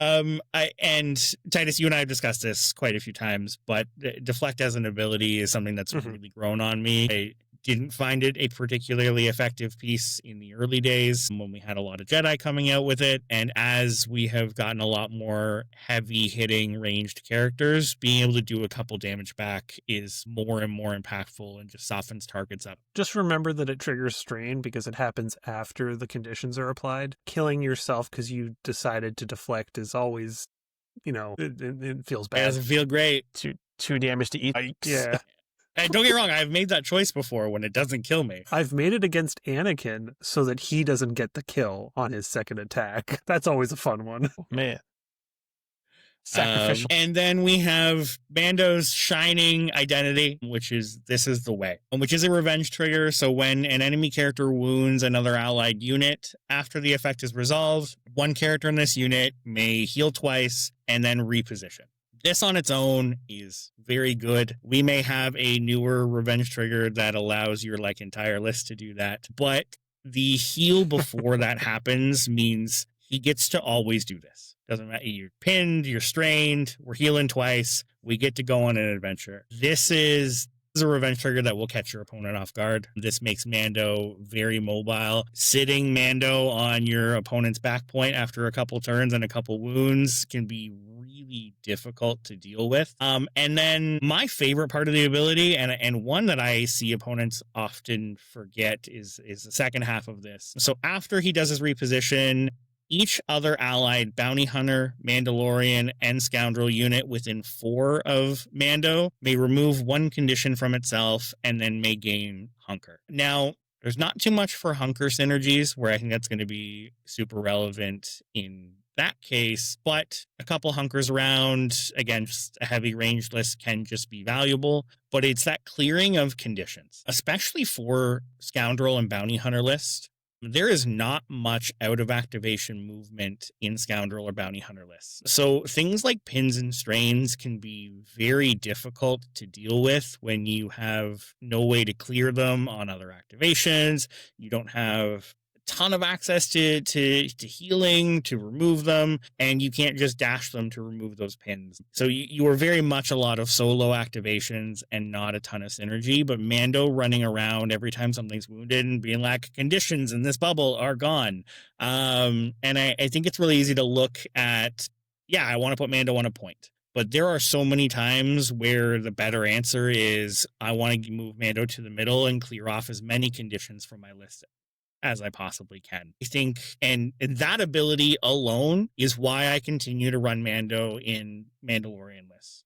And Titus, you and I have discussed this quite a few times, but deflect as an ability is something that's really grown on me. I didn't find it a particularly effective piece in the early days when we had a lot of Jedi coming out with it. And as we have gotten a lot more heavy hitting ranged characters, being able to do a couple damage back is more and more impactful and just softens targets up. Just remember that it triggers strain because it happens after the conditions are applied. Killing yourself because you decided to deflect is always, it feels It bad. doesn't feel great. 2 damage to each. Yeah. And don't get me wrong, I've made that choice before when it doesn't kill me. I've made it against Anakin so that he doesn't get the kill on his second attack. That's always a fun one. Man. Sacrificial. And then we have Mando's shining identity, which is this is the way, which is a revenge trigger. So when an enemy character wounds another allied unit after the effect is resolved, one character in this unit may heal twice and then reposition. This on its own is very good. We may have a newer revenge trigger that allows your entire list to do that, but the heal before that happens means he gets to always do this. Doesn't matter. You're pinned, you're strained, we're healing twice. We get to go on an adventure. This is a revenge trigger that will catch your opponent off guard. This makes Mando very mobile. Sitting Mando on your opponent's back point after a couple turns and a couple wounds can be really difficult to deal with. And then my favorite part of the ability, and one that I see opponents often forget, is the second half of this. So after he does his reposition, each other allied bounty hunter, Mandalorian, and scoundrel unit within 4 of Mando may remove one condition from itself and then may gain hunker. Now, there's not too much for hunker synergies where I think that's going to be super relevant in that case, but a couple hunkers around against a heavy ranged list can just be valuable. But it's that clearing of conditions, especially for scoundrel and bounty hunter lists. There is not much out of activation movement in Scoundrel or Bounty Hunter lists. So things like pins and strains can be very difficult to deal with when you have no way to clear them on other activations. You don't have ton of access to healing to remove them, and you can't just dash them to remove those pins. So you are very much a lot of solo activations and not a ton of synergy. But Mando running around every time something's wounded and being like, conditions in this bubble are gone. And I think it's really easy to look at, I want to put Mando on a point. But there are so many times where the better answer is I want to move Mando to the middle and clear off as many conditions from my list as I possibly can. I think, and that ability alone is why I continue to run Mando in Mandalorian lists.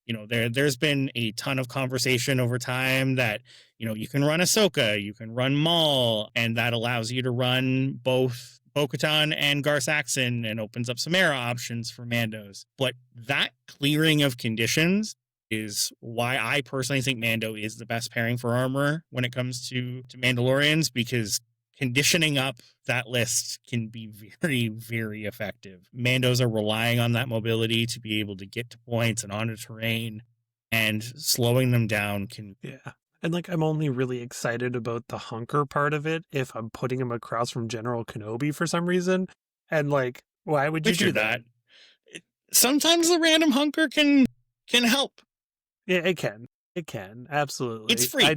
There's been a ton of conversation over time that, you can run Ahsoka, you can run Maul, and that allows you to run both Bo-Katan and Gar Saxon and opens up some era options for Mandos. But that clearing of conditions is why I personally think Mando is the best pairing for armor when it comes to Mandalorians, because conditioning up that list can be very, very effective. Mandos are relying on that mobility to be able to get to points and onto terrain, and slowing them down can... Yeah. And I'm only really excited about the hunker part of it if I'm putting him across from General Kenobi for some reason. And why would you do that? Sometimes the random hunker can help. Yeah, it can. It can. Absolutely. It's free.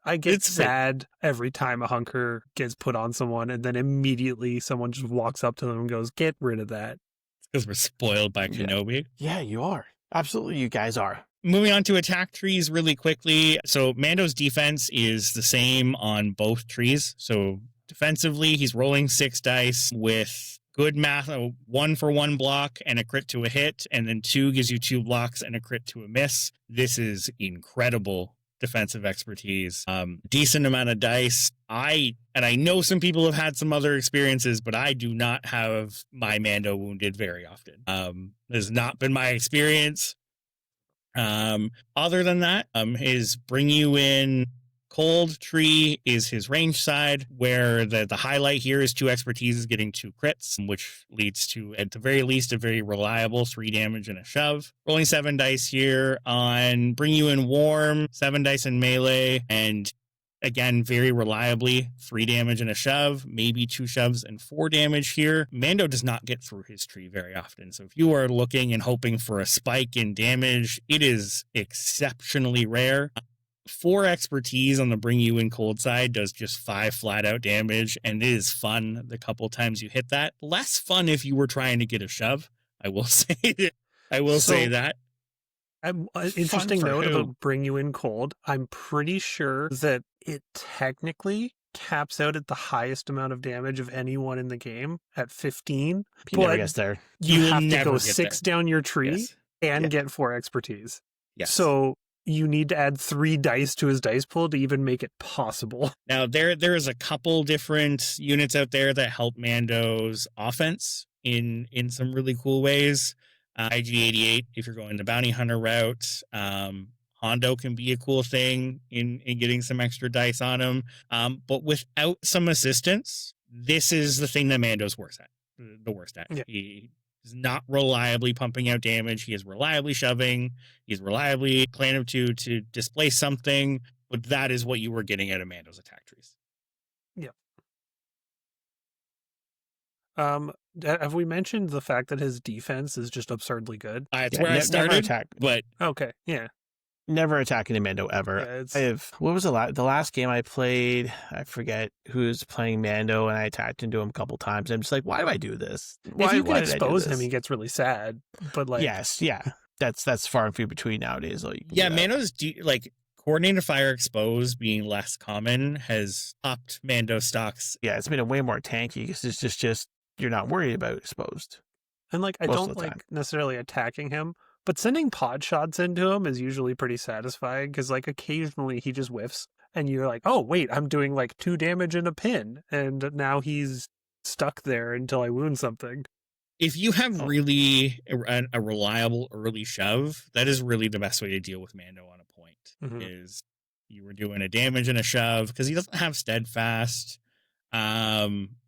I get sad every time a hunker gets put on someone, and then immediately someone just walks up to them and goes, get rid of that. It's because we're spoiled by Kenobi. Yeah, you are. Absolutely, you guys are. Moving on to attack trees really quickly. So Mando's defense is the same on both trees. So defensively, he's rolling 6 dice with good math, 1 for 1 block and a crit to a hit, and then 2 gives you 2 blocks and a crit to a miss. This is incredible defensive expertise, decent amount of dice. I know some people have had some other experiences, but I do not have my Mando wounded very often. Has not been my experience. Other than that, his bring you in cold tree is his range side, where the highlight here is 2 expertise is getting 2 crits, which leads to, at the very least, a very reliable 3 damage and a shove. Rolling 7 dice here on bring you in warm, 7 dice in melee, and again, very reliably, 3 damage and a shove, maybe 2 shoves and 4 damage here. Mando does not get through his tree very often. So if you are looking and hoping for a spike in damage, it is exceptionally rare. 4 expertise on the bring you in cold side does just 5 flat out damage, and it is fun the couple times you hit that. Less fun if you were trying to get a shove. I will say say that. Interesting note about bring you in cold. I'm pretty sure that it technically caps out at the highest amount of damage of anyone in the game at 15. He never gets there. You have to go 6 down your tree and get 4 expertise. Yes. So you need to add 3 dice to his dice pool to even make it possible. Now, there is a couple different units out there that help Mando's offense in some really cool ways. IG-88, if you're going the bounty hunter route. Hondo can be a cool thing in getting some extra dice on him. But without some assistance, this is the thing that Mando's worst at. The worst at. Yeah. He is not reliably pumping out damage. He is reliably shoving. He's reliably plan of 2 to displace something. But that is what you were getting out of Mando's attack trees. Yeah. Have we mentioned the fact that his defense is just absurdly good? It's where I started, but okay, yeah. Never attacking a Mando ever. Yeah, what was the last game I played? I forget who's playing Mando, and I attacked into him a couple times. I'm just like, why do I do this? If you can expose him, he gets really sad. But like, yes, yeah, that's far and few between nowadays. Like, yeah, Mando's coordinated fire exposed being less common has upped Mando stocks. Yeah, it's made it way more tanky because it's just you're not worried about exposed. And like, I don't like necessarily attacking him, but sending pod shots into him is usually pretty satisfying because like occasionally he just whiffs and you're like, oh wait, I'm doing like 2 damage in a pin and now he's stuck there until I wound something. If you have really a reliable early shove, that is really the best way to deal with Mando on a point. Is you were doing a damage and a shove because he doesn't have steadfast.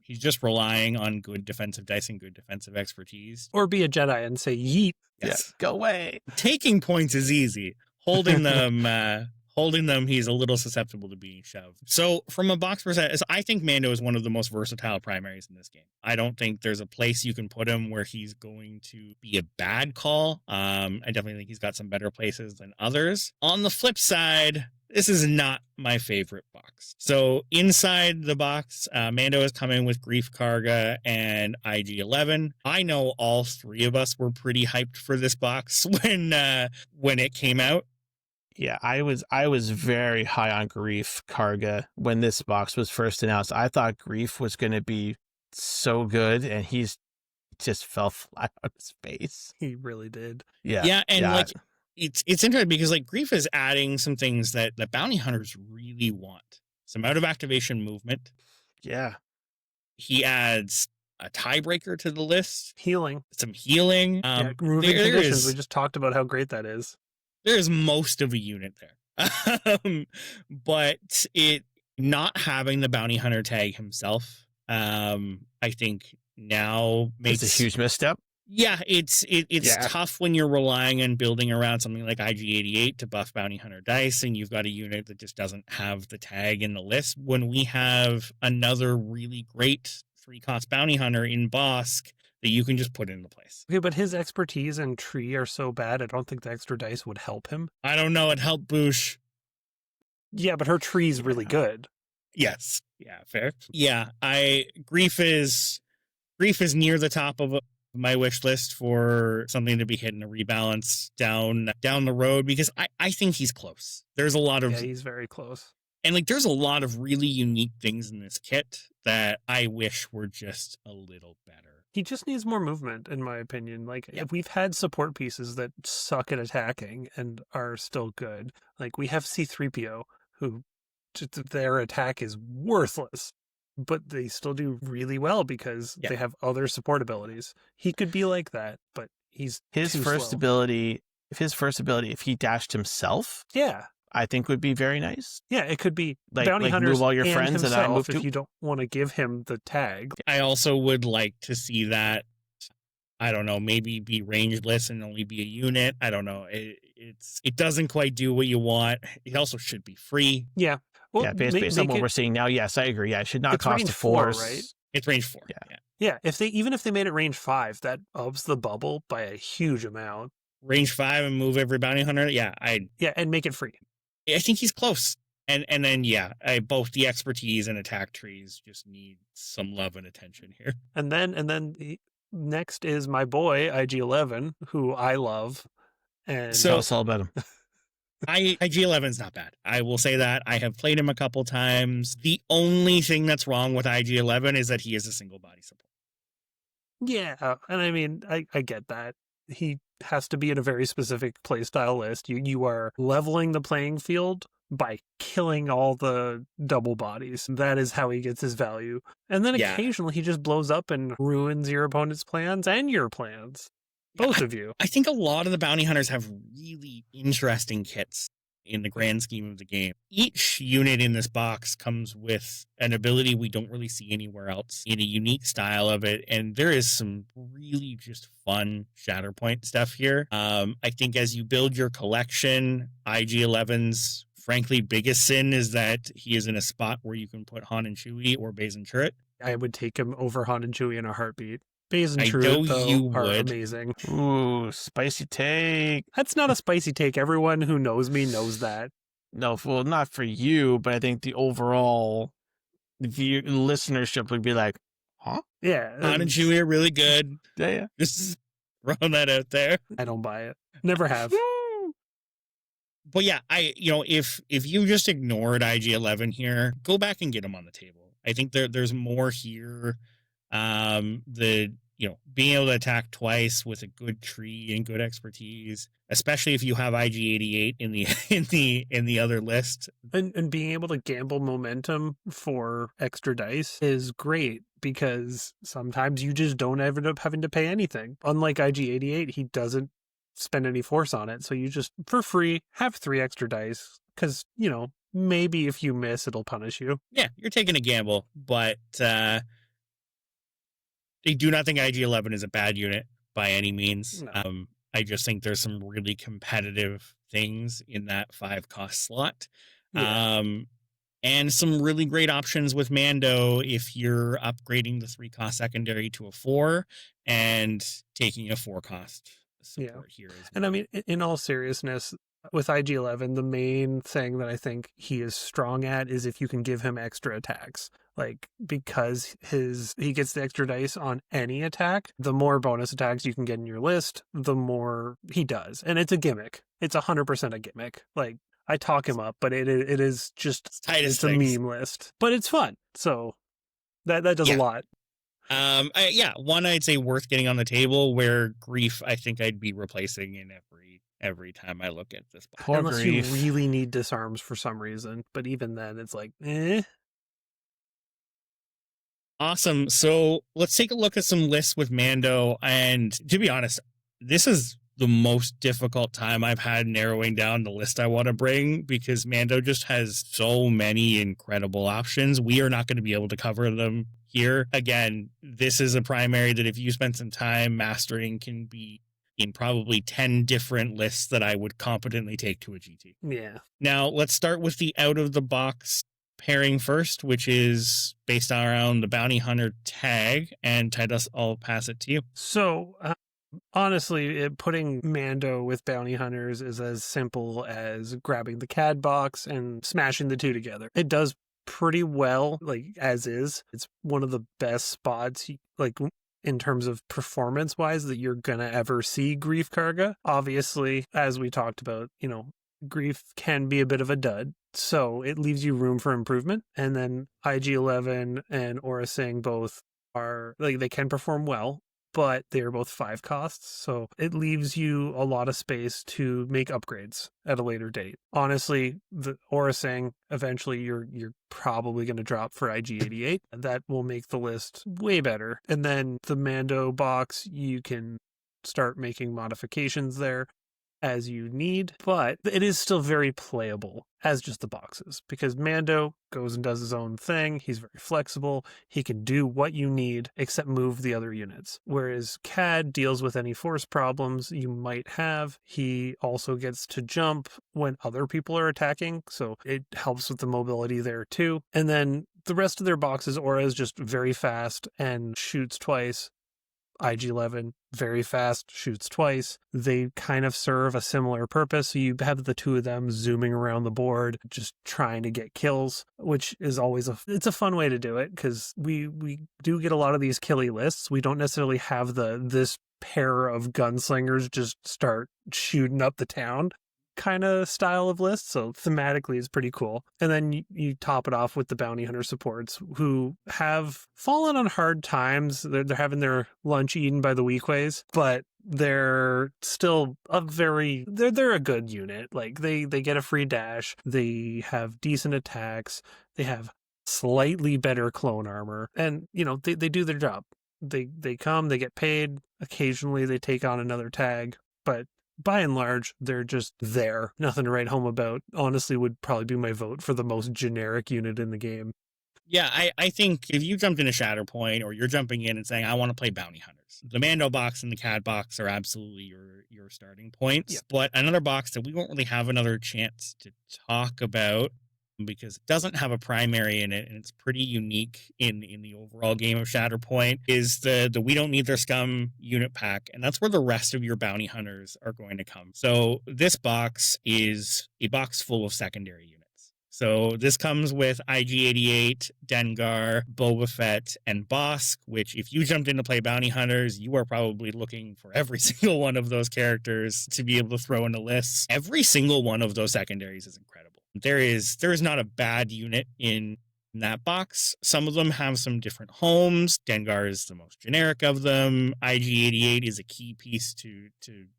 He's just relying on good defensive dice and good defensive expertise. Or be a Jedi and say yeet. Yes. Yeah, go away. Taking points is easy. Holding them, he's a little susceptible to being shoved. So from a box perspective, I think Mando is one of the most versatile primaries in this game. I don't think there's a place you can put him where he's going to be a bad call. I definitely think he's got some better places than others. On the flip side, this is not my favorite box. So inside the box, Mando is coming with Grief Karga and IG-11. I know all 3 of us were pretty hyped for this box when it came out. Yeah, I was very high on Grief Karga when this box was first announced. I thought Grief was going to be so good, and he's just fell flat on his face. He really did. Yeah. Yeah, and like it's interesting because like Grief is adding some things that the bounty hunters really want. Some out of activation movement. Yeah. He adds a tiebreaker to the list. Healing. Some healing. Removing conditions. We just talked about how great that is. There's most of a unit there. But it not having the bounty hunter tag himself, I think now makes a huge misstep. Yeah, it's tough when you're relying on building around something like IG-88 to buff bounty hunter dice, and you've got a unit that just doesn't have the tag in the list. When we have another really great 3-cost bounty hunter in Bosk that you can just put into place. Okay, but his expertise and tree are so bad, I don't think the extra dice would help him. I don't know, it helped Boosh. Yeah, but her tree's really good. Yes. Yeah, fair. Yeah, Grief is near the top of my wish list for something to be hitting a rebalance down the road because I think he's close. There's a lot of... Yeah, he's very close. And like there's a lot of really unique things in this kit that I wish were just a little better. He just needs more movement, in my opinion. Like, Yeah. we've had support pieces that suck at attacking and are still good. Like, we have C-3PO, who their attack is worthless, but they still do really well because Yeah. they have other support abilities. He could be like that, but he's His too first slow. ability, if he dashed himself, Yeah. I think would be very nice. Yeah, it could be Like- bounty like hunters move all your and friends and himself I move if too. you don't want to give him the tag. I also would like to see that, I don't know, maybe be rangeless and only be a unit. I don't know. It doesn't quite do what you want. It also should be free. Yeah. Well, Yeah, based on what we're seeing now, yes, I agree. Yeah, it should not It's cost range a 4, force. right? It's range 4. Yeah. Yeah, even if they made it range 5, that ups the bubble by a huge amount. Range 5 and move every bounty hunter. Yeah, Yeah, and make it free. I think he's close. And then, yeah, both the expertise and attack trees just need some love and attention here. And then next is my boy IG-11, who I love. And So- Tell us all about him. IG-11's not bad. I will say that. I have played him a couple times. The only thing that's wrong with IG-11 is that he is a single body support. yeah, and I mean, I get that. He has to be in a very specific playstyle list. You are leveling the playing field by killing all the double bodies. That is how he gets his value. And then Yeah. occasionally he just blows up and ruins your opponent's plans and your plans. Both of you. I think a lot of the bounty hunters have really interesting kits in the grand scheme of the game. Each unit in this box comes with an ability we don't really see anywhere else in a unique style of it. And there is some really just fun Shatterpoint stuff here. I think as you build your collection, IG-11's frankly biggest sin is that he is in a spot where you can put Han and Chewie or Baze and Chirrut. I would take him over Han and Chewie in a heartbeat. Baze and I Chirrut, know though, you are would. amazing. Ooh, spicy take. That's not a spicy take. Everyone who knows me knows that. No, well, not for you, but I think the overall listenership would be like, huh? Yeah. Han and Chewie are really good. Yeah. Just throwing that out there. I don't buy it. Never have. But yeah, if you just ignored IG-11 here, go back and get him on the table. I think there's more here. Being able to attack twice with a good tree and good expertise, especially if you have IG-88 in the other list. And being able to gamble momentum for extra dice is great because sometimes you just don't end up having to pay anything. Unlike IG-88, he doesn't spend any force on it. So you just, for free, have 3 extra dice because, maybe if you miss, it'll punish you. Yeah, you're taking a gamble, but I do not think IG-11 is a bad unit by any means. No. I just think there's some really competitive things in that 5 cost slot. Yeah. And some really great options with Mando if you're upgrading the 3 cost secondary to a 4 and taking a 4 cost support here. And I mean, in all seriousness, with IG-11, the main thing that I think he is strong at is if you can give him extra attacks. Like, because he gets the extra dice on any attack, the more bonus attacks you can get in your list, the more he does. And it's a gimmick. It's 100% a gimmick. Like, I talk him up, but it is just, Titus it's a things. meme list. But it's fun. So that does a lot. One I'd say worth getting on the table, where Grief I think I'd be replacing in every time I look at this box. Poor Unless Grief. you really need disarms for some reason. But even then, it's like, eh. Awesome. So let's take a look at some lists with Mando. And to be honest, this is the most difficult time I've had narrowing down the list I want to bring because Mando just has so many incredible options. We are not going to be able to cover them here. Again, this is a primary that if you spend some time mastering can be in probably 10 different lists that I would competently take to a GT. Yeah. Now, let's start with the out of the box pairing first, which is based around the bounty hunter tag. And Titus, I'll pass it to you. So, honestly, putting Mando with bounty hunters is as simple as grabbing the CAD box and smashing the two together. It does pretty well, like, as is. It's one of the best spots, like, in terms of performance-wise, that you're gonna ever see Grief Karga. Obviously, as we talked about, Grief can be a bit of a dud, so it leaves you room for improvement. And then IG-11 and Aura Singh both are, like, they can perform well. but they're both 5 costs, so it leaves you a lot of space to make upgrades at a later date. Honestly, the Orasang, eventually you're probably going to drop for IG-88. That will make the list way better. And then the Mando box, you can start making modifications there as you need, but it is still very playable as just the boxes, because Mando goes and does his own thing. He's very flexible. He can do what you need except move the other units. Whereas Cad deals with any force problems you might have. He also gets to jump when other people are attacking, so it helps with the mobility there too. And then the rest of their boxes, Aura is just very fast and shoots twice. IG-11, very fast, shoots twice. They kind of serve a similar purpose. So you have the two of them zooming around the board, just trying to get kills, which is always it's a fun way to do it, because we do get a lot of these killy lists. We don't necessarily have this pair of gunslingers just start shooting up the town kind of style of list, so thematically it's pretty cool. And then you top it off with the bounty hunter supports, who have fallen on hard times. They're having their lunch eaten by the weakways, but they're still they're a good unit. Like they get a free dash, they have decent attacks, they have slightly better clone armor, and they do their job. They come, they get paid, occasionally they take on another tag, but by and large, they're just there. Nothing to write home about. Honestly, would probably be my vote for the most generic unit in the game. Yeah, I think if you jumped into Shatterpoint, or you're jumping in and saying, I want to play bounty hunters, the Mando box and the Cad box are absolutely your starting points. Yeah. But another box that we won't really have another chance to talk about, because it doesn't have a primary in it, and it's pretty unique in the overall game of Shatterpoint, is the We Don't Need Their Scum unit pack, and that's where the rest of your bounty hunters are going to come. So this box is a box full of secondary units. So this comes with IG-88, Dengar, Boba Fett, and Bosk, which if you jumped in to play bounty hunters, you are probably looking for every single one of those characters to be able to throw into lists. Every single one of those secondaries is incredible. There is not a bad unit in that box. Some of them have some different homes. Dengar is the most generic of them. IG-88 is a key piece to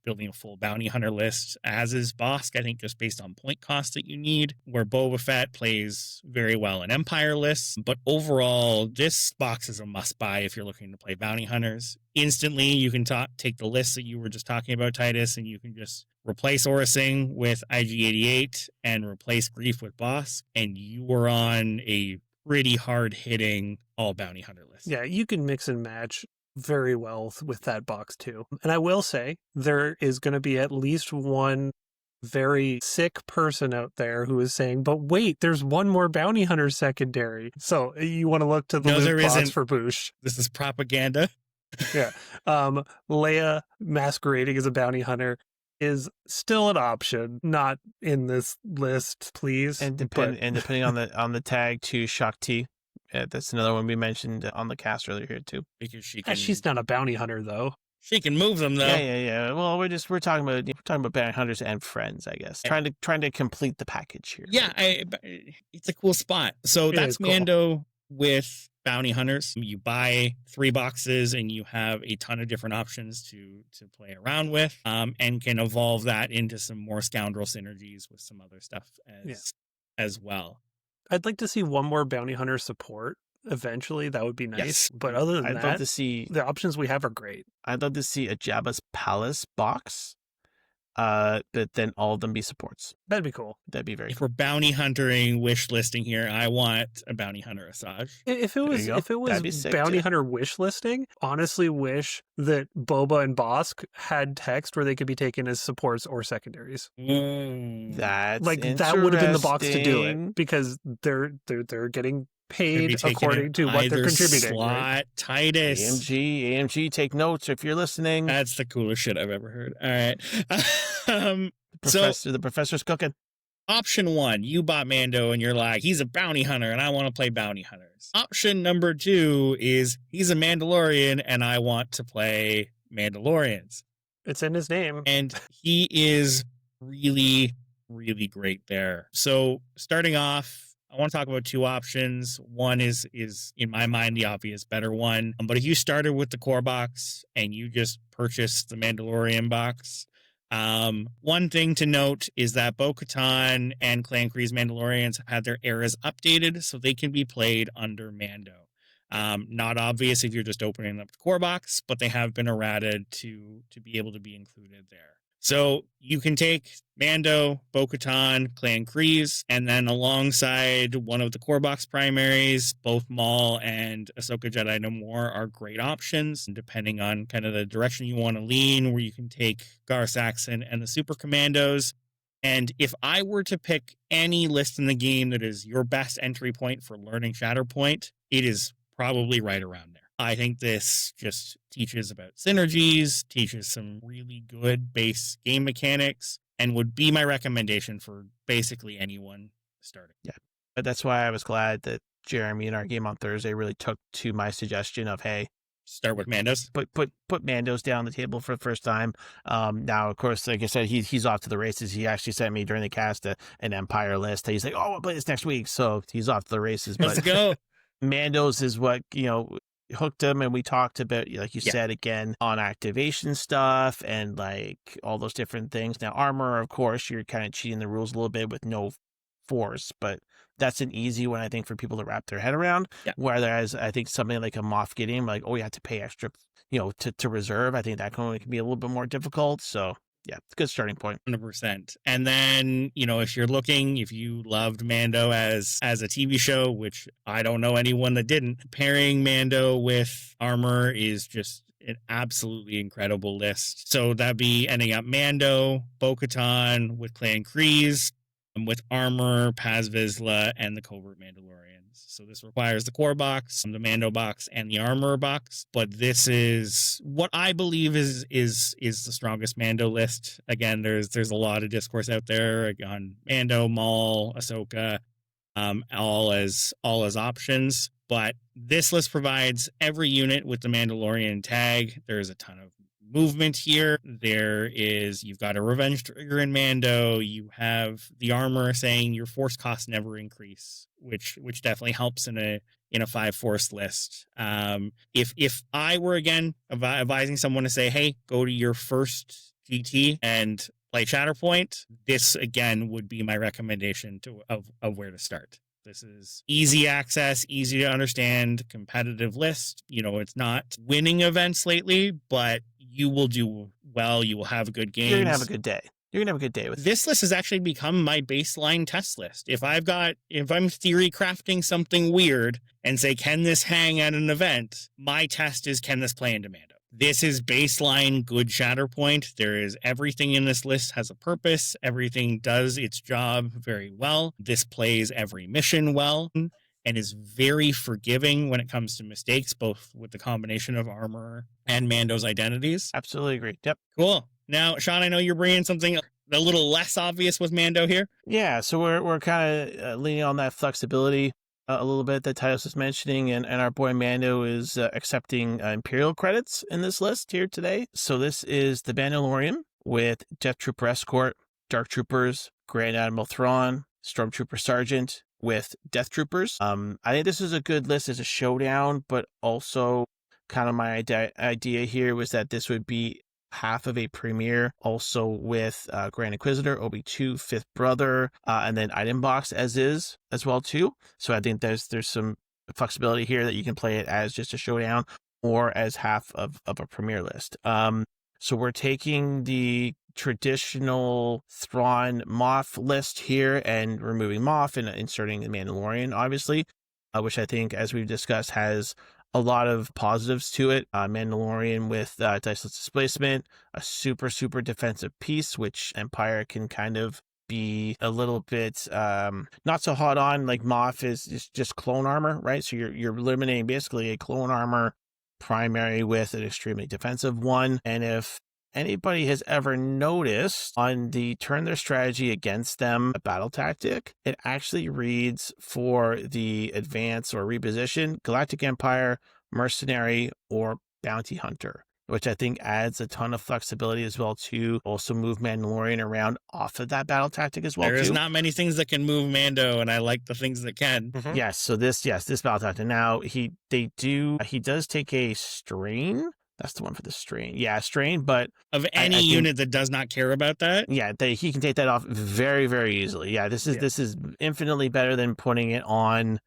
building a full bounty hunter list, as is Bosk, I think, just based on point cost that you need, where Boba Fett plays very well in Empire lists. But overall, this box is a must-buy if you're looking to play bounty hunters. Instantly, you can take the list that you were just talking about, Titus, and you can just replace Orasang with IG-88 and replace Grief with Bosk, and you are on a pretty hard-hitting all bounty hunter list. Yeah, you can mix and match very well with that box too. And I will say, there is going to be at least one very sick person out there who is saying, but wait, there's one more bounty hunter secondary. So you want to look to the loot box for Boosh. This is propaganda. Yeah. Leia masquerading as a bounty hunter is still an option, not in this list, please. And depending on the tag to Shakti, that's another one we mentioned on the cast earlier here too. Because she's not a bounty hunter though. She can move them though. Yeah. Well, we're talking about bounty hunters and friends, I guess. Trying to complete the package here. Yeah, it's a cool spot. So that's Mando with bounty hunters. You buy 3 boxes and you have a ton of different options to play around with, and can evolve that into some more scoundrel synergies with some other stuff as well. I'd like to see one more bounty hunter support eventually. That would be nice. Yes. But other than that, I'd love to see the options we have are great. I'd love to see a Jabba's Palace box. But then all of them be supports. That'd be cool. That'd be very cool. If we're bounty huntering wish listing here, I want a bounty hunter Asajj. If it was bounty hunter wish listing, honestly wish that Boba and Bosk had text where they could be taken as supports or secondaries. That's that would have been the box to do it, because they're getting paid according to what they're contributing. Slot, right? Titus. AMG, take notes if you're listening. That's the coolest shit I've ever heard. All right. The professor's cooking. Option 1, you bought Mando and you're like, he's a bounty hunter and I want to play bounty hunters. Option number 2 is he's a Mandalorian and I want to play Mandalorians. It's in his name. And he is really, really great there. So starting off, I want to talk about two options. One is in my mind the obvious better one. But if you started with the core box and you just purchased the Mandalorian box, one thing to note is that Bo-Katan and Clan Kreese Mandalorians have had their eras updated so they can be played under Mando. Not obvious if you're just opening up the core box, but they have been errated to be able to be included there. So you can take Mando, Bo-Katan, Clan Kreese, and then alongside one of the core box primaries, both Maul and Ahsoka Jedi No More are great options, depending on kind of the direction you want to lean, where you can take Gar Saxon and the Super Commandos. And if I were to pick any list in the game that is your best entry point for learning Shatterpoint, it is probably right around there. I think this just teaches about synergies, teaches some really good base game mechanics, and would be my recommendation for basically anyone starting. Yeah, but that's why I was glad that Jeremy in our game on Thursday really took to my suggestion of, hey, start with Mandos. Put Mandos down the table for the first time. Now, of course, like I said, he's off to the races. He actually sent me during the cast an Empire list. He's like, oh, I'll play this next week. So he's off to the races. Let's go. Mandos is what, hooked him, and we talked about, like you said, again, on activation stuff and like all those different things. Now, armor, of course, you're kind of cheating the rules a little bit with no force, but that's an easy one, I think, for people to wrap their head around. Yeah. Whereas I think something like a Moff Gideon, like, oh, you have to pay extra, to reserve. I think that can be a little bit more difficult. So yeah, it's a good starting point. 100%. And then, if you loved Mando as a TV show, which I don't know anyone that didn't, pairing Mando with armor is just an absolutely incredible list. So that'd be ending up Mando, Bo-Katan with Clan Kreese, with armor, Paz Vizsla, and the Covert Mandalorians. So this requires the core box, the Mando box, and the armor box. But this is what I believe is the strongest Mando list. Again, there's a lot of discourse out there on Mando, Maul, Ahsoka, all as options. But this list provides every unit with the Mandalorian tag. There's a ton of movement here. You've got a revenge trigger in Mando. You have the armor saying your force costs never increase, which definitely helps in a 5 force list. If I were again advising someone to say, hey, go to your first GT and play Shatterpoint, this again would be my recommendation of where to start. This is easy access, easy to understand, competitive list. It's not winning events lately, but you will do well. You will have a good game. You're going to have a good day. You're going to have a good day with this list has actually become my baseline test list. If I'm theory crafting something weird and say, can this hang at an event? My test is, can this play into Mando? This is baseline good Shatterpoint. Everything in this list has a purpose. Everything does its job very well. This plays every mission well and is very forgiving when it comes to mistakes, both with the combination of armor and Mando's identities. Absolutely agree. Yep. Cool. Now, Sean, I know you're bringing something a little less obvious with Mando here. Yeah, so we're kind of leaning on that flexibility a little bit that Titus was mentioning, and our boy Mando is accepting Imperial credits in this list here today. So this is the Mandalorian with Death Trooper Escort, Dark Troopers, Grand Admiral Thrawn, Stormtrooper Sergeant with Death Troopers. I think this is a good list as a showdown, but also kind of my idea here was that this would be half of a premiere, also with Grand Inquisitor, Obi-2, Fifth Brother, and then item box as well too. So I think there's some flexibility here that you can play it as just a showdown or as half of a premiere list. So we're taking the traditional Thrawn Moff list here and removing Moff and inserting the Mandalorian, obviously, which I think, as we've discussed, has a lot of positives to it. Mandalorian with diceless displacement, a super, super defensive piece, which Empire can kind of be a little bit not so hot on. Like Moff is just clone armor, right? So you're eliminating basically a clone armor primary with an extremely defensive one. And if anybody has ever noticed on the turn their strategy against them a battle tactic, it actually reads for the advance or reposition Galactic Empire, Mercenary, or Bounty Hunter. which I think adds a ton of flexibility as well to also move Mandalorian around off of that battle tactic as well. There's too. not many things that can move Mando, and I like the things that can. Mhm. Yes, so this battle tactic. Now he does take a strain. That's the one for the strain. Yeah, strain, but Of I any think- unit that does not care about that, yeah, he can take that off very, very easily. Yeah, this is infinitely better than putting it on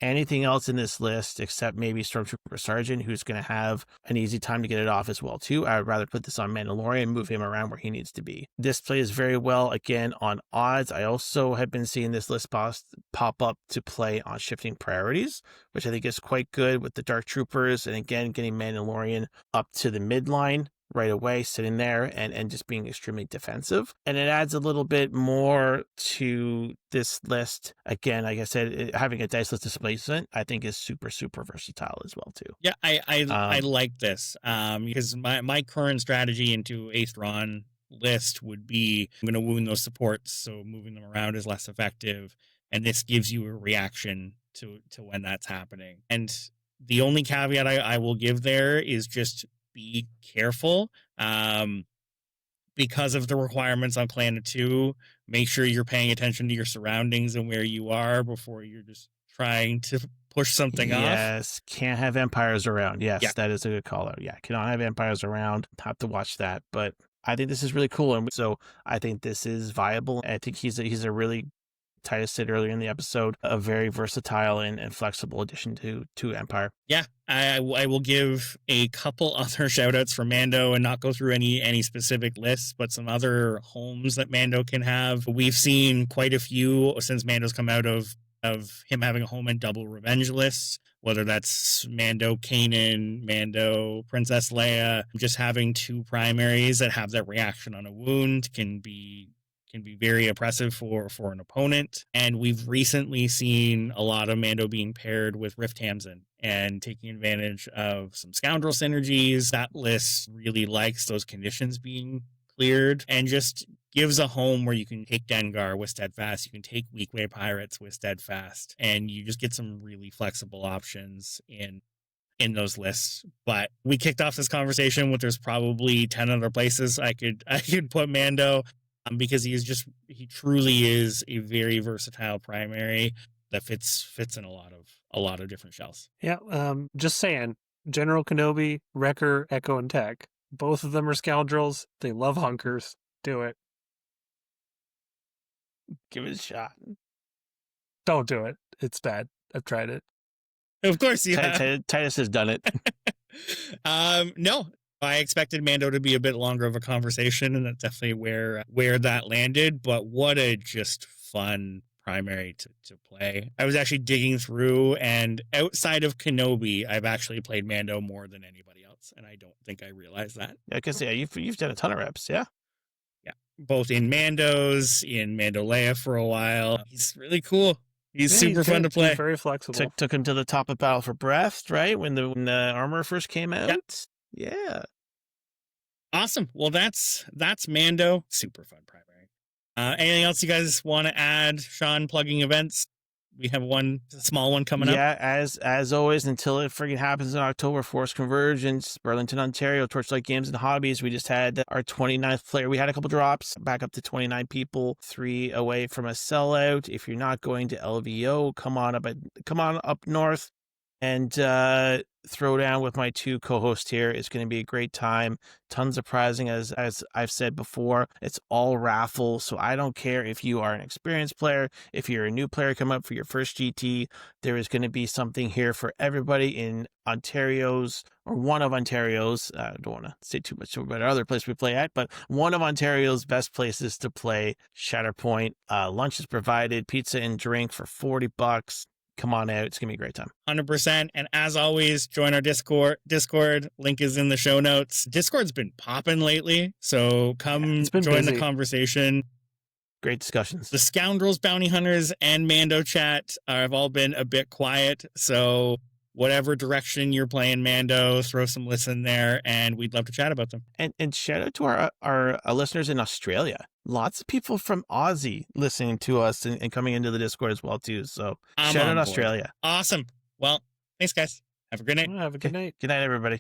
anything else in this list except maybe Stormtrooper Sergeant, who's going to have an easy time to get it off as well too. I would rather put this on Mandalorian, move him around where he needs to be. This plays very well again on odds. I also have been seeing this list pop up to play on shifting priorities, which I think is quite good with the Dark Troopers, and again getting Mandalorian up to the midline right away, sitting there and just being extremely defensive. And it adds a little bit more to this list. Again, like I said, having a dice list displacement, I think is super, super versatile as well, too. yeah, I like this because my current strategy into a Thrawn list would be I'm going to wound those supports, so moving them around is less effective, and this gives you a reaction to when that's happening. And the only caveat I will give there is just be careful because of the requirements on Planet 2. Make sure you're paying attention to your surroundings and where you are before you're just trying to push something off. Yes, can't have Empires around. Yes, Yeah. that is a good call out. Yeah, cannot have Empires around. Have to watch that. But I think this is really cool. And so I think this is viable. I think he's a really, Titus said earlier in the episode, a very versatile and flexible addition to Empire. Yeah, I will give a couple other shout outs for Mando and not go through any specific lists, but some other homes that Mando can have. We've seen quite a few since Mando's come out of him having a home in double revenge lists, whether that's Mando Kanan, Mando Princess Leia. Just having two primaries that have that reaction on a wound can be very oppressive for an opponent. And we've recently seen a lot of Mando being paired with Rift Tamsin and taking advantage of some scoundrel synergies. That list really likes those conditions being cleared and just gives a home where you can take Dengar with Steadfast, you can take Weakway Pirates with Steadfast, and you just get some really flexible options in those lists. But we kicked off this conversation with there's probably 10 other places I could put Mando. Because he truly is a very versatile primary that fits in a lot of different shells. Yeah, just saying. General Kenobi, Wrecker, Echo, and Tech. Both of them are scoundrels. They love hunkers. Do it. Give it a shot. Don't do it. It's bad. I've tried it. Of course, yeah. Titus has done it. No. I expected Mando to be a bit longer of a conversation, and that's definitely where that landed. But what a just fun primary to play. I was actually digging through, and outside of Kenobi, I've actually played Mando more than anybody else, and I don't think I realized that. I can say you've done a ton of reps, yeah. Yeah, both in Mandos, in Mando Leia for a while. He's really cool. He's super fun to play. He's very flexible. Took him to the top of Battle for Breath, right? When the armor first came out. Yep. Yeah. Awesome. Well, that's Mando. Super fun primary. Anything else you guys want to add? Sean, plugging events. We have one small one coming up. Yeah, as always, until it friggin' happens in October, Force Convergence, Burlington, Ontario, Torchlight Games and Hobbies. We just had our 29th player. We had a couple drops, back up to 29 people, 3 away from a sellout. If you're not going to LVO, come on up north and throw down with my 2 co-hosts here. It's going to be a great time. Tons of prizing, as I've said before. It's all raffle, so I don't care if you are an experienced player, if you're a new player coming up for your first GT. There is going to be something here for everybody in Ontario's, or one of Ontario's, I don't want to say too much about other place we play at, but one of Ontario's best places to play Shatterpoint. Lunch is provided, pizza and drink for $40. Come on out. It's going to be a great time. 100%. And as always, join our Discord. Link is in the show notes. Discord's been popping lately, so come join busy. the conversation. Great discussions. The Scoundrels, Bounty Hunters, and Mando chat have all been a bit quiet, so whatever direction you're playing Mando, throw some lists in there, and we'd love to chat about them. And shout out to our listeners in Australia. Lots of people from Aussie listening to us and coming into the Discord as well, too. So I'm shout on out board. Australia. Awesome. Well, thanks, guys. Have a good night. Have a good night. Good night, everybody.